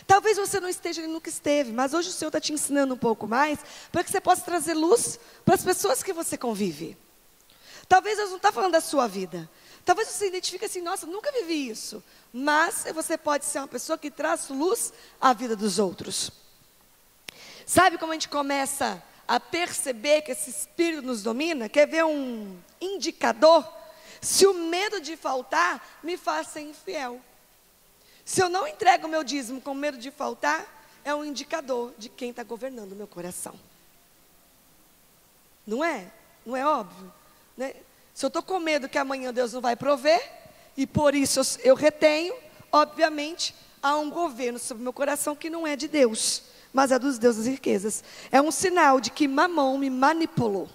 Talvez você não esteja, ele nunca esteve, mas hoje o Senhor está te ensinando um pouco mais, para que você possa trazer luz para as pessoas que você convive. Talvez Deus não está falando da sua vida. Talvez você identifique assim, nossa, nunca vivi isso. Mas você pode ser uma pessoa que traz luz à vida dos outros. Sabe como a gente começa a perceber que esse espírito nos domina? Quer ver um indicador? Se o medo de faltar me faz ser infiel. Se eu não entrego o meu dízimo com medo de faltar, é um indicador de quem está governando o meu coração. Não é? Não é óbvio? Né? Se eu estou com medo que amanhã Deus não vai prover, e por isso eu retenho, obviamente, há um governo sobre o meu coração que não é de Deus, mas é dos deuses das riquezas. É um sinal de que Mamon me manipulou.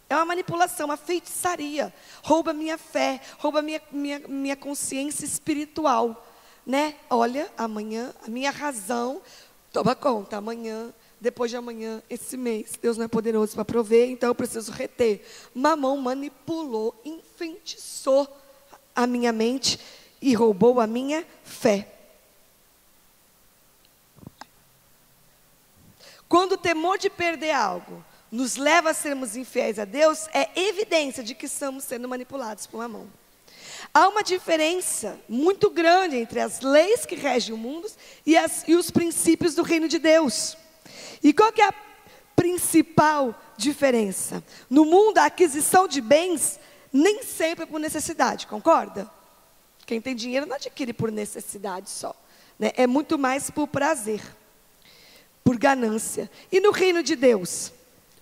É uma manipulação, uma feitiçaria. Rouba minha fé, rouba minha consciência espiritual. Né? Olha, amanhã, a minha razão, toma conta, amanhã, depois de amanhã, esse mês, Deus não é poderoso para prover, então eu preciso reter. Mamon manipulou, enfeitiçou a minha mente e roubou a minha fé. Quando o temor de perder algo nos leva a sermos infiéis a Deus, é evidência de que estamos sendo manipulados por Mamon. Há uma diferença muito grande entre as leis que regem o mundo e os princípios do reino de Deus. E qual que é a principal diferença? No mundo, a aquisição de bens nem sempre é por necessidade, concorda? Quem tem dinheiro não adquire por necessidade só, né? É muito mais por prazer, por ganância. E no reino de Deus,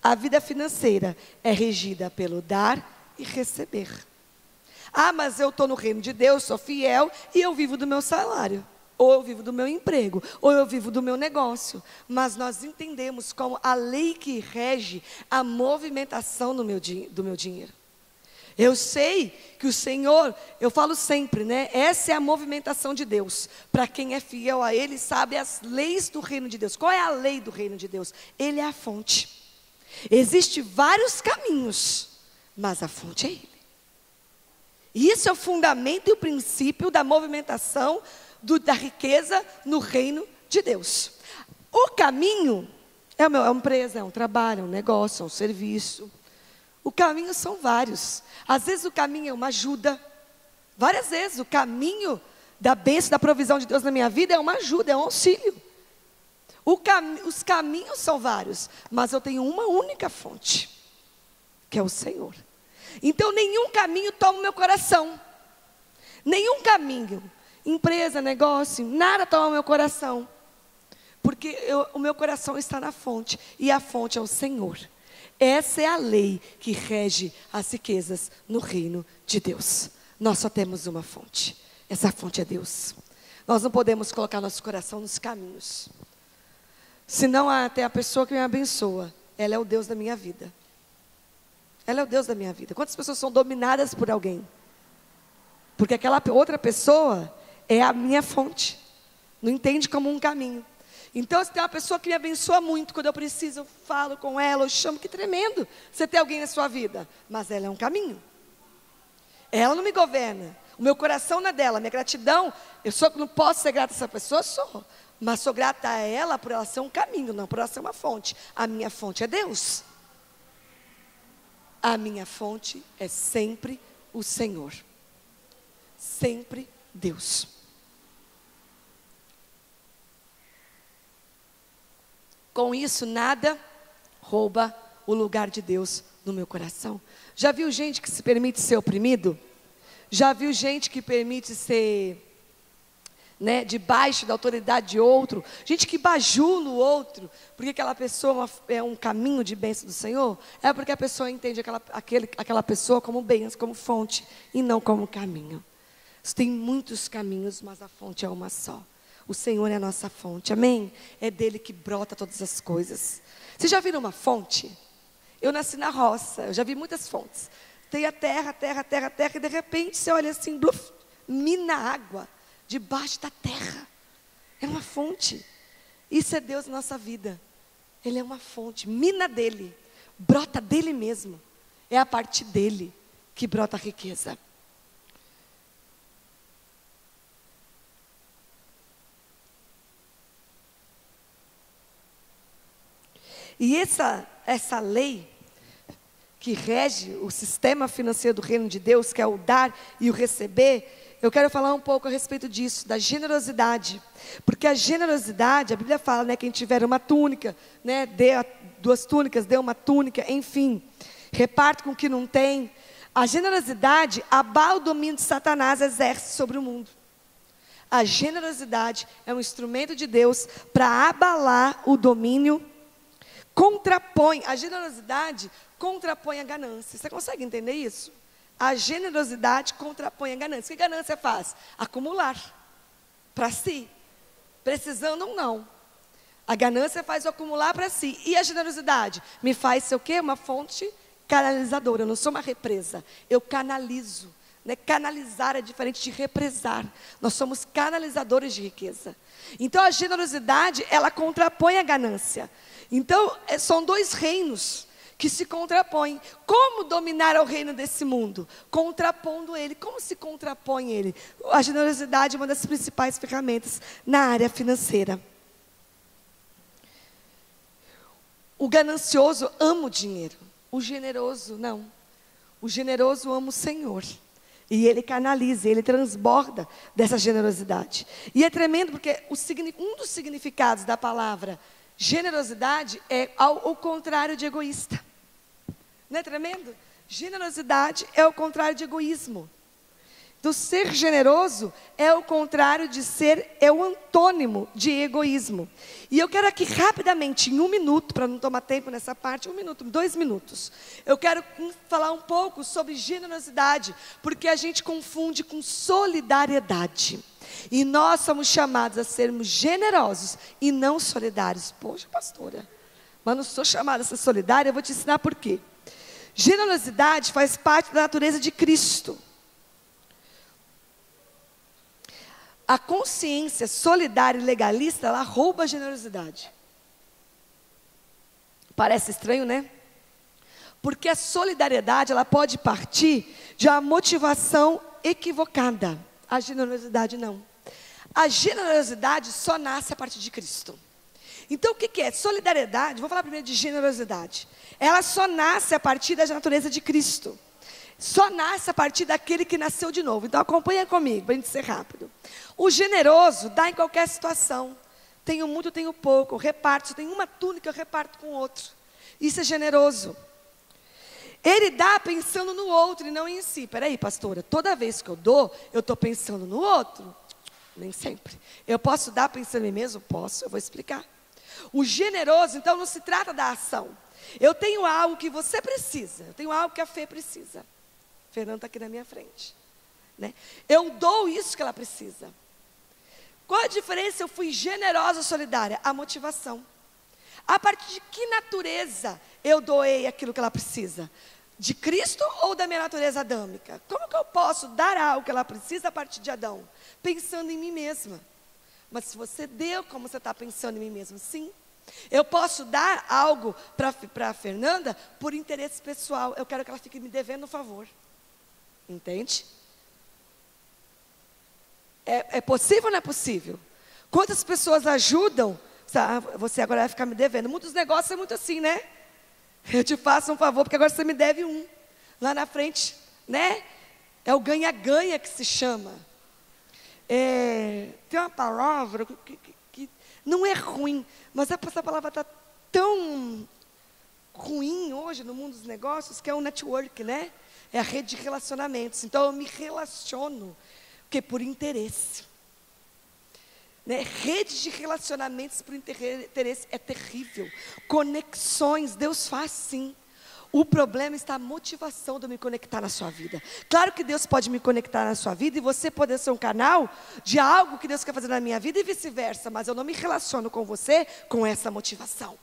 a vida financeira é regida pelo dar e receber. Ah, mas eu estou no reino de Deus, sou fiel e eu vivo do meu salário. Ou eu vivo do meu emprego, ou eu vivo do meu negócio. Mas nós entendemos como a lei que rege a movimentação do meu dinheiro. Eu sei que o Senhor, eu falo sempre, né? Essa é a movimentação de Deus. Para quem é fiel a Ele, sabe as leis do reino de Deus. Qual é a lei do reino de Deus? Ele é a fonte. Existem vários caminhos, mas a fonte é Ele. E isso é o fundamento e o princípio da movimentação da riqueza no reino de Deus. O caminho é uma empresa, é um trabalho, é um negócio, é um serviço. O caminho são vários. Às vezes o caminho é uma ajuda. Várias vezes o caminho da bênção, da provisão de Deus na minha vida é uma ajuda, é um auxílio. Os caminhos são vários, mas eu tenho uma única fonte, que é o Senhor. Então nenhum caminho toma o meu coração. Nenhum caminho, empresa, negócio, nada toma o meu coração. Porque o meu coração está na fonte, e a fonte é o Senhor. Essa é a lei que rege as riquezas no reino de Deus. Nós só temos uma fonte. Essa fonte é Deus. Nós não podemos colocar nosso coração nos caminhos. Senão até a pessoa que me abençoa, ela é o Deus da minha vida. Ela é o Deus da minha vida. Quantas pessoas são dominadas por alguém? Porque aquela outra pessoa é a minha fonte. Não entende como um caminho. Então, se tem uma pessoa que me abençoa muito, quando eu preciso, eu falo com ela, eu chamo, que tremendo você ter alguém na sua vida. Mas ela é um caminho. Ela não me governa. O meu coração não é dela. Minha gratidão, não posso ser grata a essa pessoa, sou. Mas sou grata a ela por ela ser um caminho, não por ela ser uma fonte. A minha fonte é Deus. A minha fonte é sempre o Senhor. Sempre Deus. Com isso, nada rouba o lugar de Deus no meu coração. Já viu gente que se permite ser oprimido? Já viu gente que permite ser, né, debaixo da autoridade de outro? Gente que bajula o outro, porque aquela pessoa é um caminho de bênção do Senhor? É porque a pessoa entende aquela pessoa como bênção, como fonte, e não como caminho. Tem muitos caminhos, mas a fonte é uma só. O Senhor é a nossa fonte, amém? É dele que brota todas as coisas. Você já viram uma fonte? Eu nasci na roça, eu já vi muitas fontes. Tem a terra, e de repente você olha assim, bluf, mina água debaixo da terra. É uma fonte. Isso é Deus na nossa vida. Ele é uma fonte, mina dele, brota dele mesmo. É a partir dele que brota a riqueza. E essa lei que rege o sistema financeiro do reino de Deus, que é o dar e o receber, eu quero falar um pouco a respeito disso, da generosidade. Porque a generosidade, a Bíblia fala, né, quem tiver uma túnica, né, dê 2 túnicas, dê uma túnica, enfim, reparte com o que não tem. A generosidade abala o domínio de Satanás, exerce sobre o mundo. A generosidade é um instrumento de Deus para abalar o domínio. A generosidade contrapõe a ganância. Você consegue entender isso? A generosidade contrapõe a ganância. O que a ganância faz? Acumular para si, precisando ou não. A ganância faz eu acumular para si. E a generosidade me faz ser o quê? Uma fonte canalizadora. Eu não sou uma represa, eu canalizo. Né? Canalizar é diferente de represar. Nós somos canalizadores de riqueza. Então a generosidade, ela contrapõe a ganância. Então, são 2 reinos que se contrapõem. Como dominar o reino desse mundo? Contrapondo ele. Como se contrapõe ele? A generosidade é uma das principais ferramentas na área financeira. O ganancioso ama o dinheiro. O generoso não. O generoso ama o Senhor. E ele canaliza, ele transborda dessa generosidade. E é tremendo porque um dos significados da palavra generosidade é ao contrário de egoísta. Não é tremendo? Generosidade é o contrário de egoísmo. Do ser generoso é o contrário de é o antônimo de egoísmo. E eu quero aqui rapidamente, em 1 minuto, para não tomar tempo nessa parte, 1 minuto, 2 minutos. Eu quero falar um pouco sobre generosidade, porque a gente confunde com solidariedade. E nós somos chamados a sermos generosos e não solidários. Poxa, pastora, mas não sou chamada a ser solidária, eu vou te ensinar por quê. Generosidade faz parte da natureza de Cristo. A consciência solidária e legalista, ela rouba a generosidade. Parece estranho, né? Porque a solidariedade, ela pode partir de uma motivação equivocada. A generosidade não. A generosidade só nasce a partir de Cristo. Então, o que é? Solidariedade, vou falar primeiro de generosidade. Ela só nasce a partir da natureza de Cristo. Só nasce a partir daquele que nasceu de novo. Então acompanha comigo, para a gente ser rápido. O generoso dá em qualquer situação. Tenho muito, tenho pouco, eu reparto. Se eu tenho uma túnica, eu reparto com outro. Isso é generoso. Ele dá pensando no outro e não em si. Peraí, pastora, toda vez que eu dou, eu estou pensando no outro? Nem sempre. Eu posso dar pensando em mim mesmo? Posso, eu vou explicar. O generoso, então, não se trata da ação. Eu tenho algo que você precisa. Eu tenho algo que a Fê precisa. Fernanda está aqui na minha frente. Né? Eu dou isso que ela precisa. Qual a diferença? Eu fui generosa ou solidária? A motivação. A partir de que natureza eu doei aquilo que ela precisa? De Cristo ou da minha natureza adâmica? Como que eu posso dar algo que ela precisa a partir de Adão? Pensando em mim mesma. Mas se você deu, como você está pensando em mim mesmo? Sim. Eu posso dar algo para a Fernanda por interesse pessoal. Eu quero que ela fique me devendo um favor. Entende? É possível ou não é possível? Quantas pessoas ajudam? Você agora vai ficar me devendo. Muitos negócios é muito assim, né? Eu te faço um favor, porque agora você me deve um. Lá na frente, né? É o ganha-ganha que se chama. Tem uma palavra que não é ruim, mas essa palavra está tão ruim hoje no mundo dos negócios, que é o network, né? É a rede de relacionamentos. Então, eu me relaciono, porque por interesse. Né? Rede de relacionamentos por interesse é terrível. Conexões, Deus faz sim. O problema está a motivação de eu me conectar na sua vida. Claro que Deus pode me conectar na sua vida e você poder ser um canal de algo que Deus quer fazer na minha vida e vice-versa. Mas eu não me relaciono com você com essa motivação.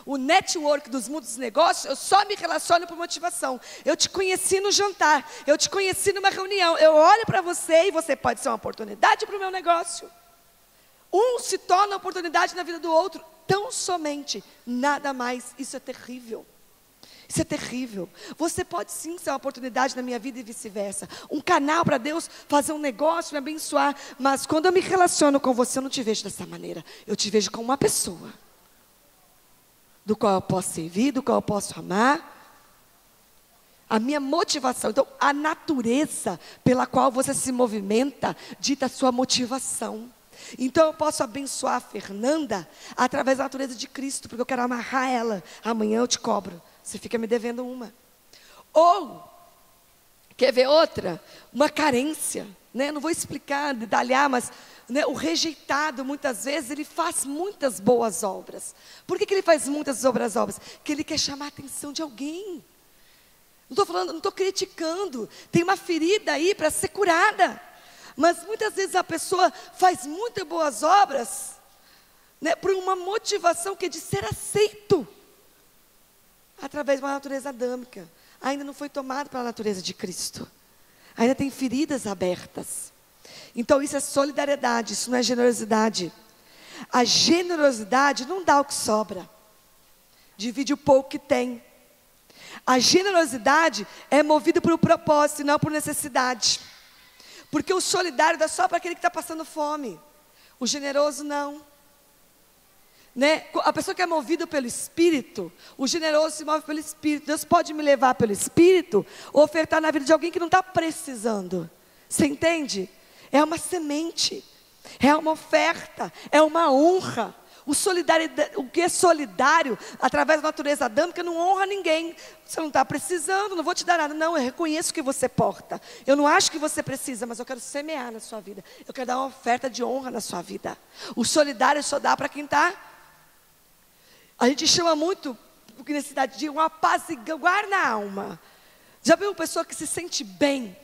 O network dos mundos dos negócios, eu só me relaciono por motivação. Eu te conheci no jantar, eu te conheci numa reunião. Eu olho para você e você pode ser uma oportunidade para o meu negócio. Um se torna oportunidade na vida do outro, tão somente, nada mais. Isso é terrível. Isso é terrível. Você pode sim ser uma oportunidade na minha vida e vice-versa. Um canal para Deus fazer um negócio, me abençoar. Mas quando eu me relaciono com você, eu não te vejo dessa maneira. Eu te vejo como uma pessoa. Do qual eu posso servir, do qual eu posso amar. A minha motivação. Então, a natureza pela qual você se movimenta dita a sua motivação. Então, eu posso abençoar a Fernanda através da natureza de Cristo, porque eu quero amarrar ela. Amanhã eu te cobro. Você fica me devendo uma. Ou, quer ver outra? Uma carência. Né? Não vou explicar, detalhar, mas né, o rejeitado, muitas vezes, ele faz muitas boas obras. Por que ele faz muitas boas obras? Porque ele quer chamar a atenção de alguém. Não estou falando, não estou criticando. Tem uma ferida aí para ser curada. Mas muitas vezes a pessoa faz muitas boas obras, né, por uma motivação que é de ser aceito. Através de uma natureza adâmica. Ainda não foi tomado pela natureza de Cristo. Ainda tem feridas abertas. Então isso é solidariedade, isso não é generosidade. A generosidade não dá o que sobra. Divide o pouco que tem. A generosidade é movida por um propósito e não por necessidade. Porque o solidário dá só para aquele que está passando fome. O generoso não. né? A pessoa que é movida pelo Espírito, o generoso se move pelo Espírito. Deus pode me levar pelo Espírito, ofertar na vida de alguém que não está precisando. Você entende? É uma semente, é uma oferta, é uma honra. O que é solidário, através da natureza adâmica, não honra ninguém. Você não está precisando, não vou te dar nada. Não, eu reconheço que você porta. Eu não acho que você precisa, mas eu quero semear na sua vida. Eu quero dar uma oferta de honra na sua vida. O solidário só dá para quem está. A gente chama muito, porque necessidade de um apaziguar na alma. Já viu uma pessoa que se sente bem?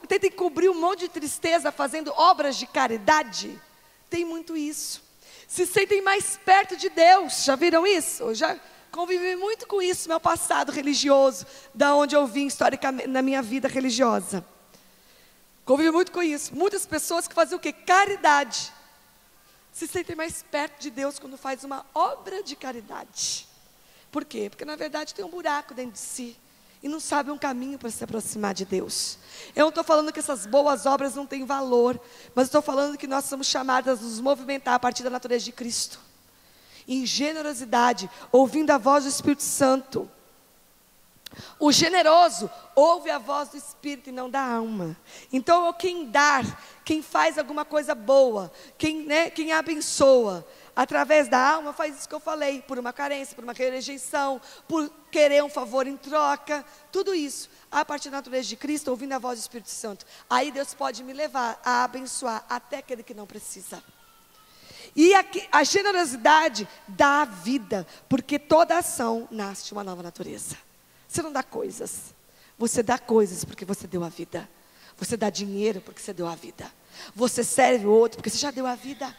Tenta cobrir um monte de tristeza fazendo obras de caridade. Tem muito isso. Se sentem mais perto de Deus. Já viram isso? Eu já convivi muito com isso no meu passado religioso, da onde eu vim historicamente na minha vida religiosa. Convivi muito com isso. Muitas pessoas que fazem o quê? Caridade. Se sentem mais perto de Deus quando faz uma obra de caridade. Por quê? Porque na verdade tem um buraco dentro de si e não sabe um caminho para se aproximar de Deus. Eu não estou falando que essas boas obras não têm valor, mas estou falando que nós somos chamadas a nos movimentar a partir da natureza de Cristo, em generosidade, ouvindo a voz do Espírito Santo. O generoso ouve a voz do Espírito e não da alma. Então, quem dar, quem faz alguma coisa boa, quem abençoa, através da alma, faz isso que eu falei, por uma carência, por uma rejeição, por querer um favor em troca, tudo isso, a partir da natureza de Cristo, ouvindo a voz do Espírito Santo. Aí Deus pode me levar a abençoar até aquele que não precisa. E a generosidade dá a vida, porque toda ação nasce de uma nova natureza. Você não dá coisas, você dá coisas porque você deu a vida. Você dá dinheiro porque você deu a vida. Você serve o outro porque você já deu a vida.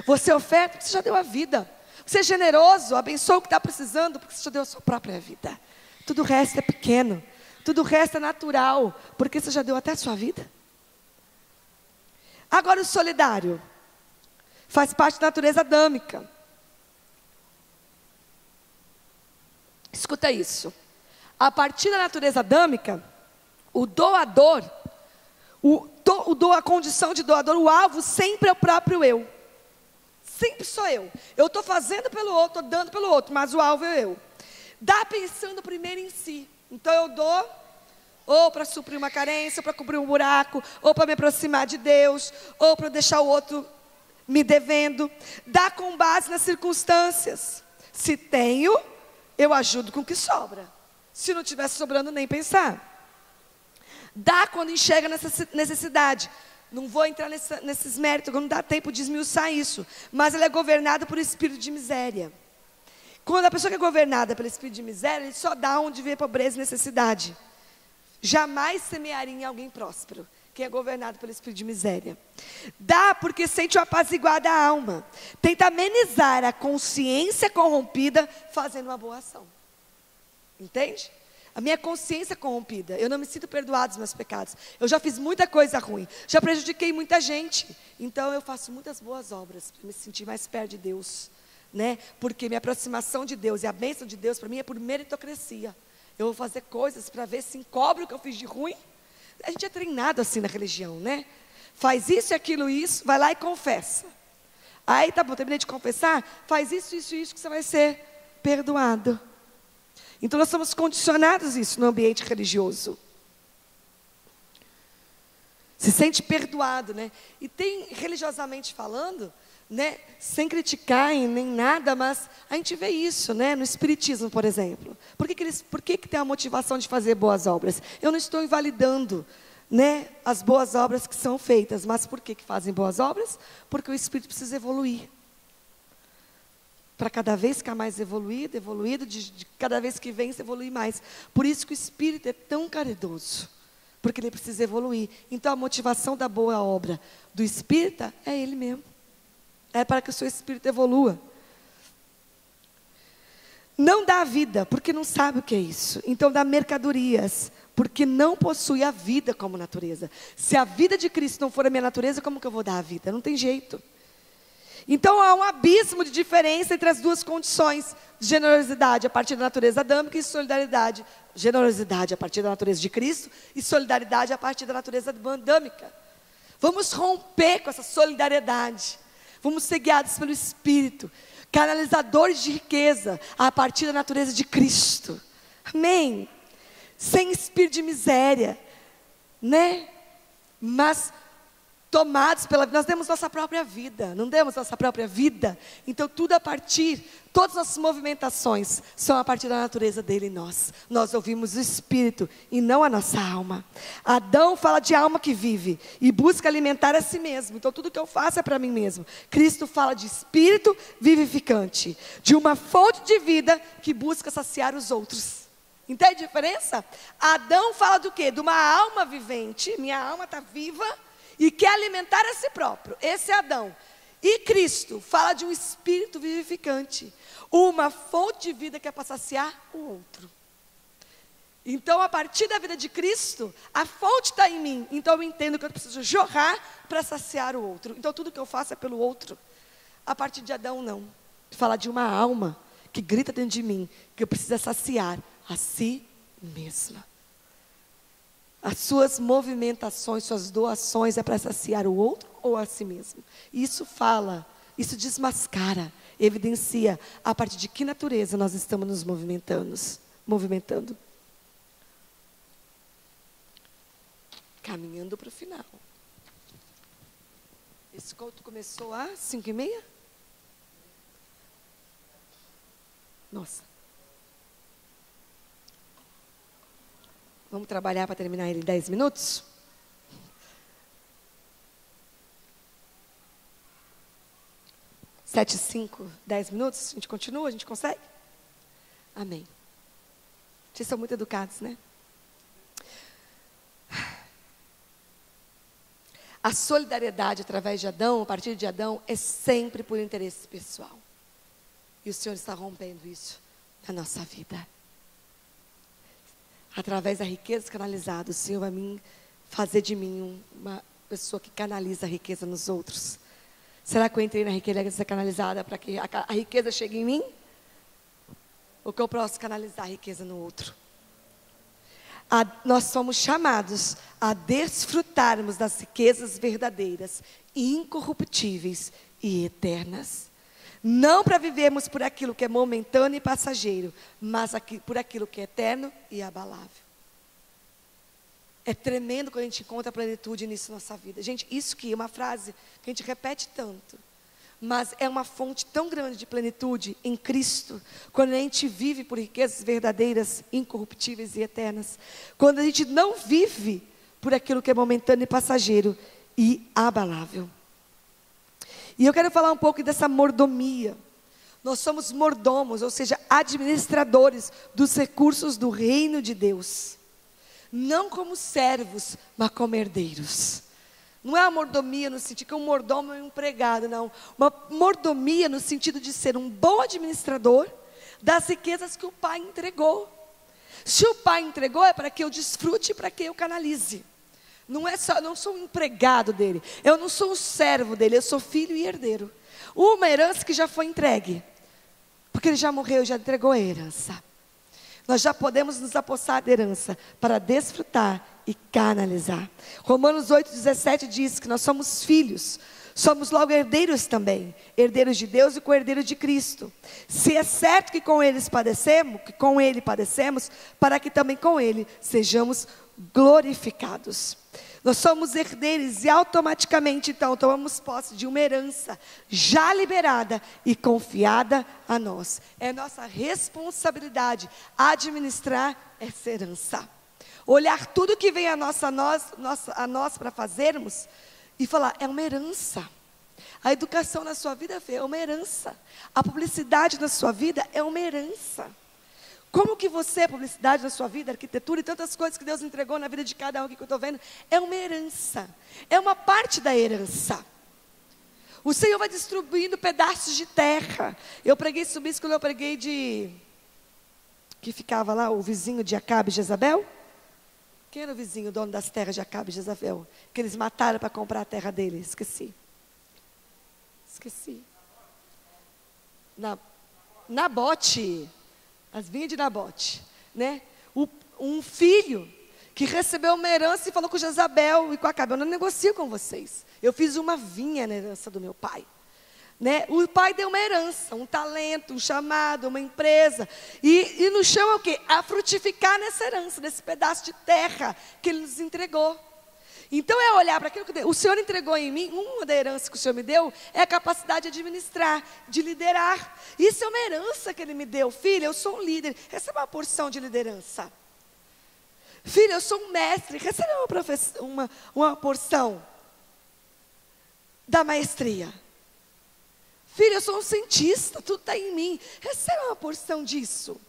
Você oferta porque você já deu a vida. Você é generoso, abençoa o que está precisando porque você já deu a sua própria vida. Tudo o resto é pequeno, tudo o resto é natural, porque você já deu até a sua vida. Agora o solidário faz parte da natureza adâmica. Escuta isso. A partir da natureza adâmica, o doador, a condição de doador, o alvo sempre é o próprio eu. Sempre sou eu. Eu estou fazendo pelo outro, estou dando pelo outro, mas o alvo é eu. Dá pensando primeiro em si. Então eu dou, ou para suprir uma carência, ou para cobrir um buraco, ou para me aproximar de Deus, ou para deixar o outro me devendo. Dá com base nas circunstâncias. Se tenho, eu ajudo com o que sobra. Se não tivesse sobrando, nem pensar. Dá quando enxerga necessidade. Não vou entrar nesses méritos, não dá tempo de esmiuçar isso. Mas ela é governada por espírito de miséria. Quando a pessoa que é governada pelo espírito de miséria, ele só dá onde vê pobreza e necessidade. Jamais semearia em alguém próspero, quem é governado pelo espírito de miséria. Dá porque sente o apaziguar da alma. Tenta amenizar a consciência corrompida fazendo uma boa ação. Entende? A minha consciência é corrompida. Eu não me sinto perdoado dos meus pecados. Eu já fiz muita coisa ruim. Já prejudiquei muita gente. Então eu faço muitas boas obras para me sentir mais perto de Deus, né? Porque minha aproximação de Deus e a bênção de Deus para mim é por meritocracia. Eu vou fazer coisas para ver se encobre o que eu fiz de ruim. A gente é treinado assim na religião, né? Faz isso e aquilo, isso, vai lá e confessa. Aí tá bom, terminei de confessar, faz isso, isso, isso que você vai ser perdoado. Então nós somos condicionados a isso no ambiente religioso. Se sente perdoado, né? E tem, religiosamente falando, né, sem criticar nem nada, mas a gente vê isso, né, no espiritismo, por exemplo. Por que tem a motivação de fazer boas obras? Eu não estou invalidando, né, as boas obras que são feitas, mas por que fazem boas obras? Porque o espírito precisa evoluir. Para cada vez ficar mais evoluído, de cada vez que vem, se evoluir mais. Por isso que o espírito é tão caridoso, porque ele precisa evoluir. Então a motivação da boa obra do espírita é ele mesmo. É para que o seu espírito evolua. Não dá vida, porque não sabe o que é isso. Então dá mercadorias, porque não possui a vida como natureza. Se a vida de Cristo não for a minha natureza, como que eu vou dar a vida? Não tem jeito. Então há um abismo de diferença entre as duas condições. Generosidade a partir da natureza adâmica e solidariedade. Generosidade a partir da natureza de Cristo e solidariedade a partir da natureza adâmica. Vamos romper com essa solidariedade. Vamos ser guiados pelo Espírito, canalizadores de riqueza a partir da natureza de Cristo. Amém? Sem espírito de miséria, né? Mas tomados pela vida, nós demos nossa própria vida, não demos nossa própria vida? Então tudo a partir, todas as nossas movimentações são a partir da natureza dele em nós. Nós ouvimos o Espírito e não a nossa alma. Adão fala de alma que vive e busca alimentar a si mesmo, então tudo que eu faço é para mim mesmo. Cristo fala de Espírito vivificante, de uma fonte de vida que busca saciar os outros. Entende a diferença? Adão fala do quê? De uma alma vivente, minha alma está viva e quer alimentar a si próprio. Esse é Adão. E Cristo fala de um espírito vivificante, uma fonte de vida que é para saciar o outro. Então, a partir da vida de Cristo, a fonte está em mim. Então, eu entendo que eu preciso jorrar para saciar o outro. Então, tudo que eu faço é pelo outro. A partir de Adão, não. Fala de uma alma que grita dentro de mim, que eu preciso saciar a si mesma. As suas movimentações, suas doações é para saciar o outro ou a si mesmo? Isso fala, isso desmascara, evidencia a partir de que natureza nós estamos nos movimentando. Caminhando para o final. Esse culto começou às 5h30? Nossa. Vamos trabalhar para terminar ele em 10 minutos? Sete, 5, 10 minutos? A gente continua? A gente consegue? Amém. Vocês são muito educados, né? A solidariedade através de Adão, a partir de Adão, é sempre por interesse pessoal. E o Senhor está rompendo isso na nossa vida. Através da riqueza canalizada, o Senhor vai fazer de mim uma pessoa que canaliza a riqueza nos outros. Será que eu entrei na riqueza canalizada para que a riqueza chegue em mim? Ou que eu posso canalizar a riqueza no outro? Nós somos chamados a desfrutarmos das riquezas verdadeiras, incorruptíveis e eternas. Não para vivermos por aquilo que é momentâneo e passageiro, mas por aquilo que é eterno e abalável. É tremendo quando a gente encontra a plenitude nisso na nossa vida. Gente, isso que é uma frase que a gente repete tanto, mas é uma fonte tão grande de plenitude em Cristo, quando a gente vive por riquezas verdadeiras, incorruptíveis e eternas. Quando a gente não vive por aquilo que é momentâneo e passageiro e abalável. E eu quero falar um pouco dessa mordomia. Nós somos mordomos, ou seja, administradores dos recursos do reino de Deus. Não como servos, mas como herdeiros. Não é uma mordomia no sentido que um mordomo é um empregado, não. Uma mordomia no sentido de ser um bom administrador das riquezas que o Pai entregou. Se o Pai entregou, é para que eu desfrute e para que eu canalize. Eu não sou um empregado dele, eu não sou um servo dele, eu sou filho e herdeiro. Uma herança que já foi entregue, porque ele já morreu, já entregou a herança. Nós já podemos nos apossar da herança para desfrutar e canalizar. Romanos 8,17 diz que nós somos filhos, somos logo herdeiros também, herdeiros de Deus e co-herdeiros de Cristo. Se é certo que com ele padecemos, para que também com ele sejamos glorificados. Nós somos herdeiros e automaticamente então tomamos posse de uma herança já liberada e confiada a nós. É nossa responsabilidade administrar essa herança. Olhar tudo que vem a nós para fazermos e falar, é uma herança. A educação na sua vida é uma herança. A publicidade na sua vida é uma herança. Como que você, publicidade na sua vida, arquitetura e tantas coisas que Deus entregou na vida de cada um aqui que eu estou vendo, é uma herança. É uma parte da herança. O Senhor vai distribuindo pedaços de terra. Eu preguei sobre isso quando eu preguei que ficava lá o vizinho de Acabe e Jezabel. Quem era o vizinho, o dono das terras de Acabe e Jezabel? Que eles mataram para comprar a terra dele. Esqueci. Nabote. As vinhas de Nabote, né? Um filho que recebeu uma herança e falou com Jezabel e com Acabe, eu não negocio com vocês. Eu fiz uma vinha na herança do meu pai. né? O pai deu uma herança, um talento, um chamado, uma empresa. E nos chama o quê? A frutificar nessa herança, nesse pedaço de terra que Ele nos entregou. Então é olhar para aquilo que o Senhor entregou em mim. Uma da herança que o Senhor me deu é a capacidade de administrar, de liderar. Isso é uma herança que Ele me deu. Filha, eu sou um líder, receba uma porção de liderança. Filha, eu sou um mestre, receba uma porção da maestria. Filha, eu sou um cientista, tudo está em mim, receba uma porção disso.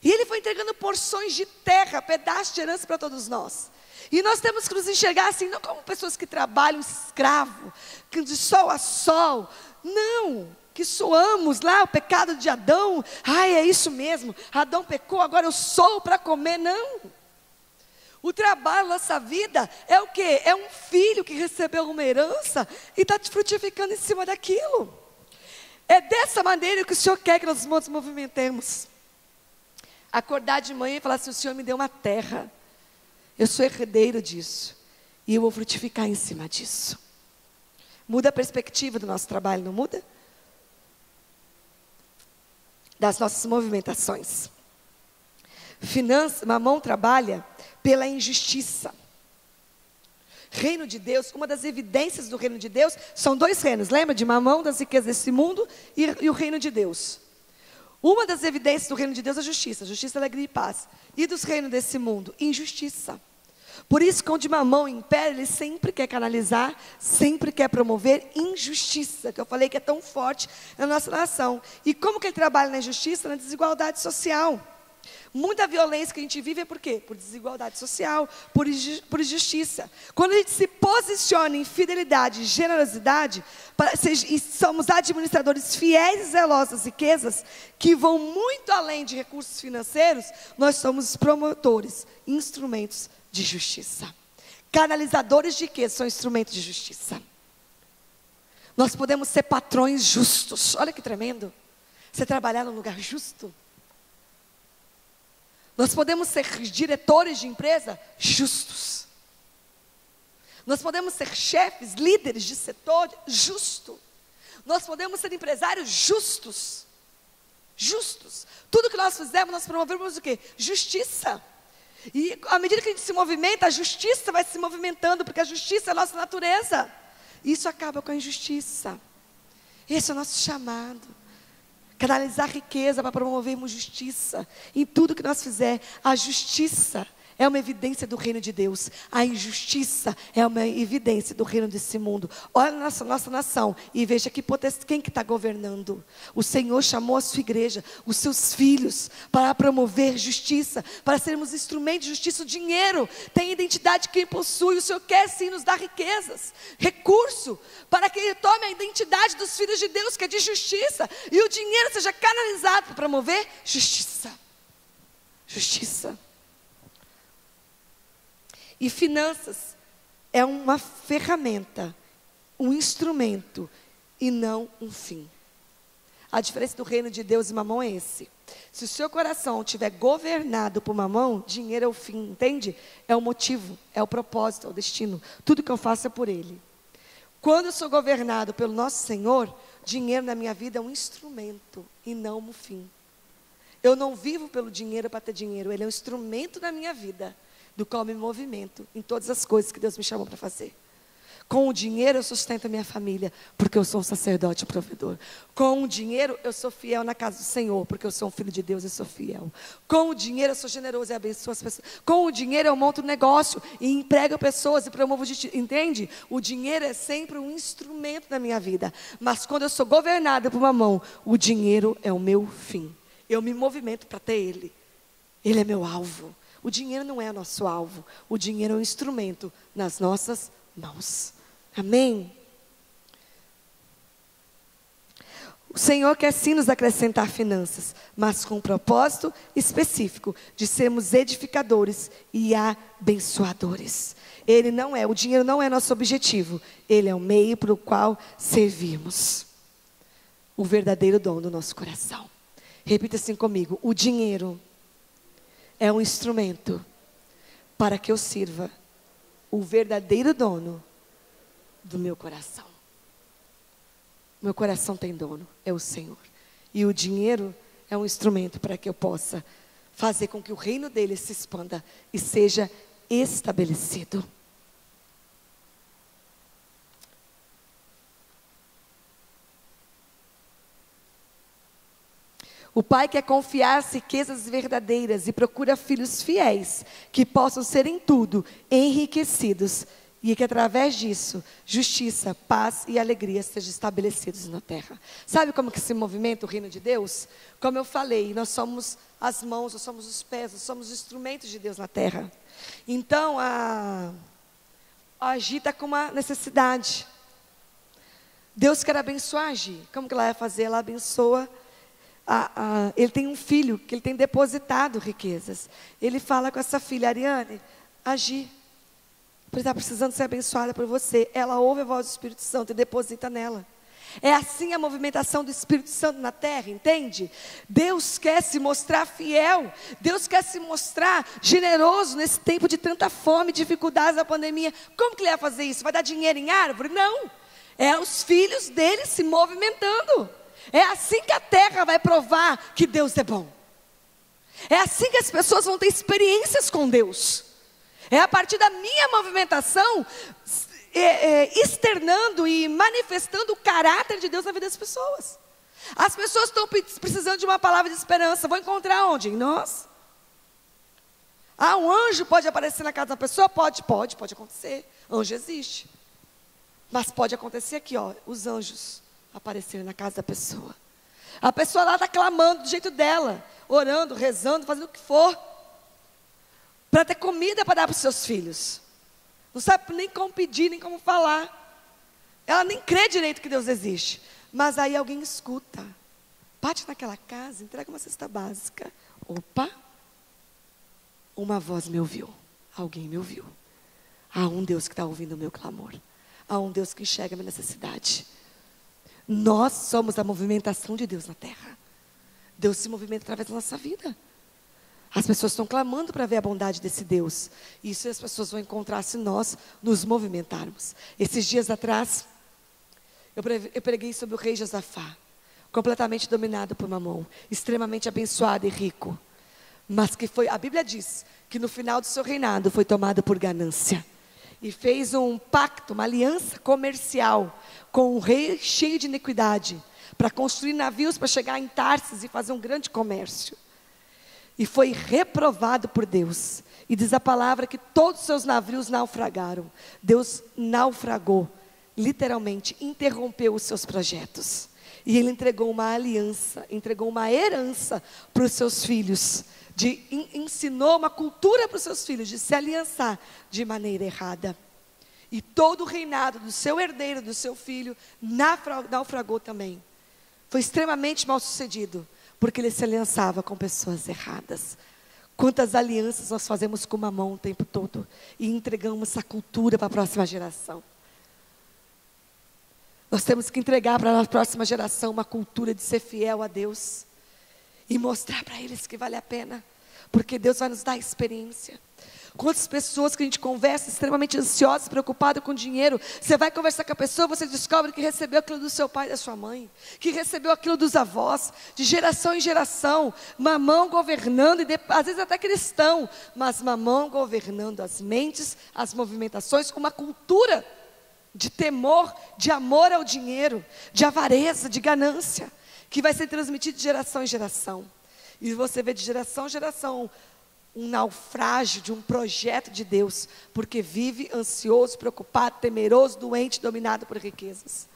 E Ele foi entregando porções de terra, pedaços de herança para todos nós. E nós temos que nos enxergar assim, não como pessoas que trabalham escravo, que de sol a sol. Não, que soamos lá o pecado de Adão. Ai, é isso mesmo, Adão pecou, agora eu sou para comer. Não. O trabalho, nossa vida, é o quê? É um filho que recebeu uma herança e está te frutificando em cima daquilo. É dessa maneira que o Senhor quer que nós nos movimentemos. Acordar de manhã e falar assim, o Senhor me deu uma terra. Eu sou herdeiro disso. E eu vou frutificar em cima disso. Muda a perspectiva do nosso trabalho, não muda? Das nossas movimentações. Mamão trabalha pela injustiça. Reino de Deus, uma das evidências do reino de Deus, são dois reinos. Lembra de Mamão, das riquezas desse mundo e o reino de Deus. Uma das evidências do reino de Deus é a justiça. Justiça, alegria e paz. E dos reinos desse mundo? Injustiça. Por isso, quando Mamão impera, ele sempre quer canalizar, sempre quer promover injustiça, que eu falei que é tão forte na nossa nação. E como que ele trabalha na injustiça? Na desigualdade social. Muita violência que a gente vive é por quê? Por desigualdade social, por injustiça. Quando a gente se posiciona em fidelidade e generosidade, e somos administradores fiéis e zelosos das riquezas, que vão muito além de recursos financeiros, nós somos promotores, instrumentos de justiça. Canalizadores de riqueza são instrumentos de justiça. Nós podemos ser patrões justos. Olha que tremendo. Você trabalhar num lugar justo. Nós podemos ser diretores de empresa justos. Nós podemos ser chefes, líderes de setor justo. Nós podemos ser empresários justos. Justos. Tudo que nós fizemos, nós promovemos o quê? Justiça. E à medida que a gente se movimenta, a justiça vai se movimentando, porque a justiça é a nossa natureza. Isso acaba com a injustiça. Esse é o nosso chamado. Canalizar riqueza para promovermos justiça. Em tudo que nós fizermos, a justiça é uma evidência do reino de Deus. A injustiça é uma evidência do reino desse mundo. Olha na nossa nação e veja quem que está governando. O Senhor chamou a sua igreja, os seus filhos, para promover justiça, para sermos instrumentos de justiça. O dinheiro tem identidade quem possui. O Senhor quer sim nos dar riquezas, recurso, para que Ele tome a identidade dos filhos de Deus, que é de justiça. E o dinheiro seja canalizado para promover justiça. Justiça. E finanças é uma ferramenta, um instrumento e não um fim. A diferença do reino de Deus e Mamão é esse. Se o seu coração estiver governado por Mamão, dinheiro é o fim, entende? É o motivo, é o propósito, é o destino. Tudo que eu faço é por Ele. Quando eu sou governado pelo nosso Senhor, dinheiro na minha vida é um instrumento e não um fim. Eu não vivo pelo dinheiro para ter dinheiro, ele é um instrumento na minha vida, do qual eu me movimento em todas as coisas que Deus me chamou para fazer. Com o dinheiro eu sustento a minha família, porque eu sou um sacerdote provedor. Com o dinheiro eu sou fiel na casa do Senhor, porque eu sou um filho de Deus e sou fiel. Com o dinheiro eu sou generoso e abençoo as pessoas. Com o dinheiro eu monto um negócio e emprego pessoas e promovo justiça. Entende? O dinheiro é sempre um instrumento na minha vida. Mas quando eu sou governada por Mamão, o dinheiro é o meu fim. Eu me movimento para ter ele. Ele é meu alvo. O dinheiro não é o nosso alvo. O dinheiro é um instrumento nas nossas mãos. Amém? O Senhor quer sim nos acrescentar finanças, mas com um propósito específico de sermos edificadores e abençoadores. O dinheiro não é nosso objetivo. Ele é o meio para o qual servimos. O verdadeiro dom do nosso coração. Repita assim comigo: o dinheiro é um instrumento para que eu sirva o verdadeiro dono do meu coração. Meu coração tem dono, é o Senhor. E o dinheiro é um instrumento para que eu possa fazer com que o reino dele se expanda e seja estabelecido. O pai quer confiar as riquezas verdadeiras e procura filhos fiéis, que possam ser em tudo enriquecidos, e que através disso, justiça, paz e alegria sejam estabelecidos na terra. Sabe como que se movimenta o reino de Deus? Como eu falei, nós somos as mãos, nós somos os pés, nós somos os instrumentos de Deus na terra. Então, a Agi está com uma necessidade. Deus quer abençoar a Agi. Como que ela vai fazer? Ela abençoa. Ele tem um filho que ele tem depositado riquezas. Ele fala com essa filha, Ariane, Agi está precisando ser abençoada por você. Ela ouve a voz do Espírito Santo e deposita nela. É assim a movimentação do Espírito Santo na terra, entende? Deus quer se mostrar fiel. Deus quer se mostrar generoso nesse tempo de tanta fome, dificuldades da pandemia. Como que ele vai fazer isso? Vai dar dinheiro em árvore? Não. É os filhos dele se movimentando. É assim que a terra vai provar que Deus é bom. É assim que as pessoas vão ter experiências com Deus. É a partir da minha movimentação, externando e manifestando o caráter de Deus na vida das pessoas. As pessoas estão precisando de uma palavra de esperança. Vão encontrar onde? Em nós. Um anjo pode aparecer na casa da pessoa? Pode acontecer. Anjo existe. Mas pode acontecer aqui, os anjos aparecerem na casa da pessoa. A pessoa lá está clamando do jeito dela, orando, rezando, fazendo o que for, para ter comida para dar para os seus filhos. Não sabe nem como pedir, nem como falar. Ela nem crê direito que Deus existe. Mas aí alguém escuta. Bate naquela casa, entrega uma cesta básica. Opa! Uma voz me ouviu. Alguém me ouviu. Há um Deus que está ouvindo o meu clamor. Há um Deus que enxerga a minha necessidade. Nós somos a movimentação de Deus na terra. Deus se movimenta através da nossa vida. As pessoas estão clamando para ver a bondade desse Deus. Isso as pessoas vão encontrar se nós nos movimentarmos. Esses dias atrás, eu preguei sobre o rei Josafá, completamente dominado por Mamon, extremamente abençoado e rico, mas que a Bíblia diz que no final do seu reinado foi tomado por ganância. E fez um pacto, uma aliança comercial com um rei cheio de iniquidade, para construir navios para chegar em Tarsis e fazer um grande comércio. E foi reprovado por Deus. E diz a palavra que todos os seus navios naufragaram. Deus naufragou, literalmente interrompeu os seus projetos. E ele entregou uma aliança, entregou uma herança para os seus filhos. Ensinou uma cultura para os seus filhos de se aliançar de maneira errada. E todo o reinado do seu herdeiro, do seu filho, naufragou também. Foi extremamente mal sucedido, porque ele se aliançava com pessoas erradas. Quantas alianças nós fazemos com Mamon o tempo todo e entregamos essa cultura para a próxima geração. Nós temos que entregar para a próxima geração uma cultura de ser fiel a Deus e mostrar para eles que vale a pena, porque Deus vai nos dar experiência. Quantas pessoas que a gente conversa extremamente ansiosas, preocupadas com dinheiro, você vai conversar com a pessoa, você descobre que recebeu aquilo do seu pai e da sua mãe, que recebeu aquilo dos avós, de geração em geração, Mamon governando, e às vezes até cristão, mas Mamon governando as mentes, as movimentações, com uma cultura de temor, de amor ao dinheiro, de avareza, de ganância, que vai ser transmitido de geração em geração. E você vê de geração em geração um naufrágio de um projeto de Deus, porque vive ansioso, preocupado, temeroso, doente, dominado por riquezas.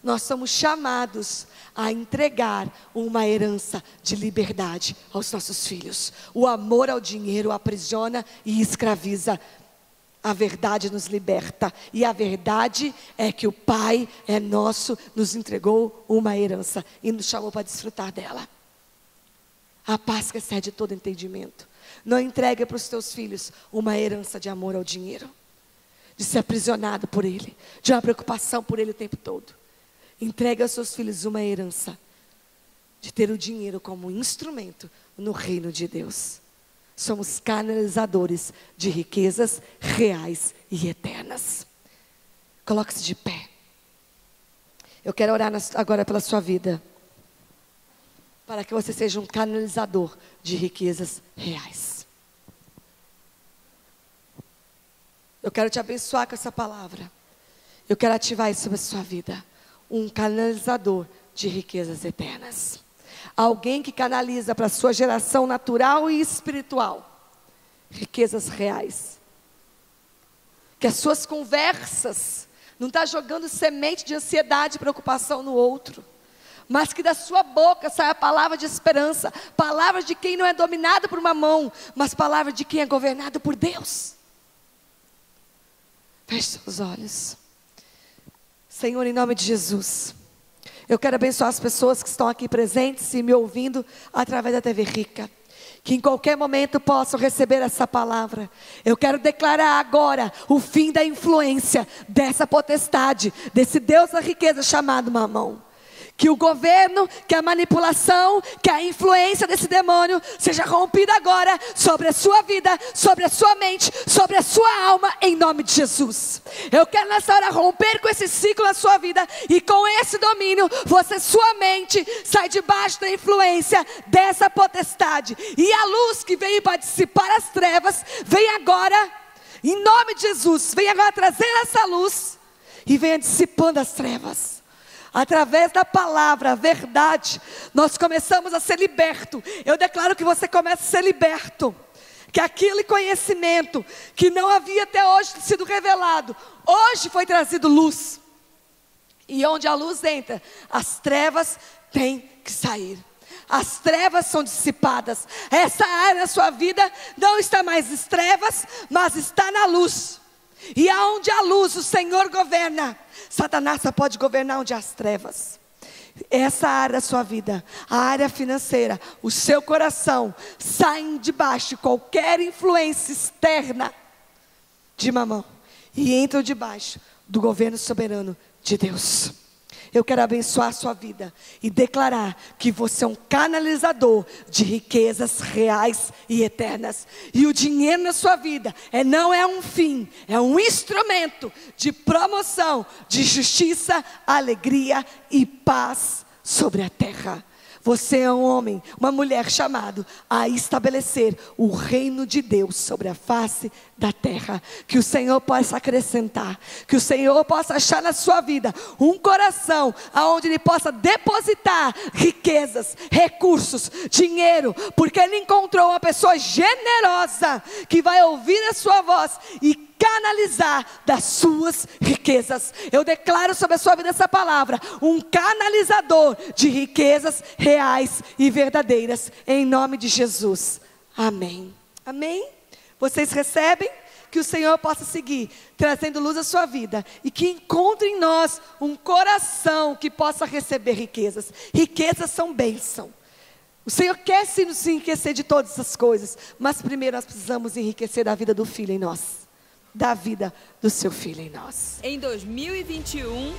Nós somos chamados a entregar uma herança de liberdade aos nossos filhos. O amor ao dinheiro aprisiona e escraviza. A verdade nos liberta. E a verdade é que o Pai é nosso, nos entregou uma herança e nos chamou para desfrutar dela. A paz que excede todo entendimento. Não entregue para os teus filhos uma herança de amor ao dinheiro, de ser aprisionado por ele, de uma preocupação por ele o tempo todo. Entregue aos seus filhos uma herança de ter o dinheiro como instrumento no reino de Deus. Somos canalizadores de riquezas reais e eternas. Coloque-se de pé. Eu quero orar agora pela sua vida, para que você seja um canalizador de riquezas reais. Eu quero te abençoar com essa palavra. Eu quero ativar isso sobre a sua vida. Um canalizador de riquezas eternas. Alguém que canaliza para a sua geração natural e espiritual riquezas reais. Que as suas conversas não está jogando semente de ansiedade e preocupação no outro, mas que da sua boca saia a palavra de esperança, palavra de quem não é dominado por uma mão, mas palavra de quem é governado por Deus. Feche seus olhos. Senhor, em nome de Jesus, eu quero abençoar as pessoas que estão aqui presentes e me ouvindo através da TV Rica. Que em qualquer momento possam receber essa palavra. Eu quero declarar agora o fim da influência dessa potestade, desse Deus da riqueza chamado Mamão. Que o governo, que a manipulação, que a influência desse demônio seja rompida agora sobre a sua vida, sobre a sua mente, sobre a sua alma, em nome de Jesus. Eu quero nessa hora romper com esse ciclo na sua vida e com esse domínio, sua mente sai debaixo da influência dessa potestade. E a luz que veio para dissipar as trevas, vem agora, em nome de Jesus, vem agora trazendo essa luz e venha dissipando as trevas. Através da palavra, a verdade, nós começamos a ser libertos. Eu declaro que você começa a ser liberto. Que aquele conhecimento que não havia até hoje sido revelado, hoje foi trazido luz. E onde a luz entra, as trevas têm que sair. As trevas são dissipadas. Essa área na sua vida não está mais nas trevas, mas está na luz. E aonde a luz, o Senhor governa. Satanás só pode governar onde há as trevas. Essa área da sua vida, a área financeira, o seu coração, saem debaixo de qualquer influência externa de Mamão e entram debaixo do governo soberano de Deus. Eu quero abençoar a sua vida e declarar que você é um canalizador de riquezas reais e eternas. E o dinheiro na sua vida não é um fim, é um instrumento de promoção, de justiça, alegria e paz sobre a terra. Você é um homem, uma mulher chamado a estabelecer o reino de Deus sobre a face da terra. Que o Senhor possa acrescentar, que o Senhor possa achar na sua vida um coração aonde Ele possa depositar riquezas, recursos, dinheiro, porque Ele encontrou uma pessoa generosa que vai ouvir a sua voz e canalizar das suas riquezas. Eu declaro sobre a sua vida essa palavra, um canalizador de riquezas reais e verdadeiras, em nome de Jesus, amém. Amém? Vocês recebem? Que o Senhor possa seguir trazendo luz à sua vida e que encontre em nós um coração que possa receber riquezas. Riquezas são bênção. O Senhor quer se nos enriquecer de todas essas coisas, mas primeiro nós precisamos enriquecer da vida do Filho em nós, da vida do seu Filho em nós. Em 2021,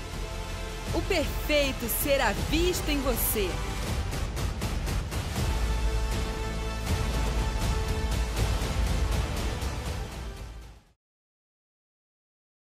o perfeito será visto em você.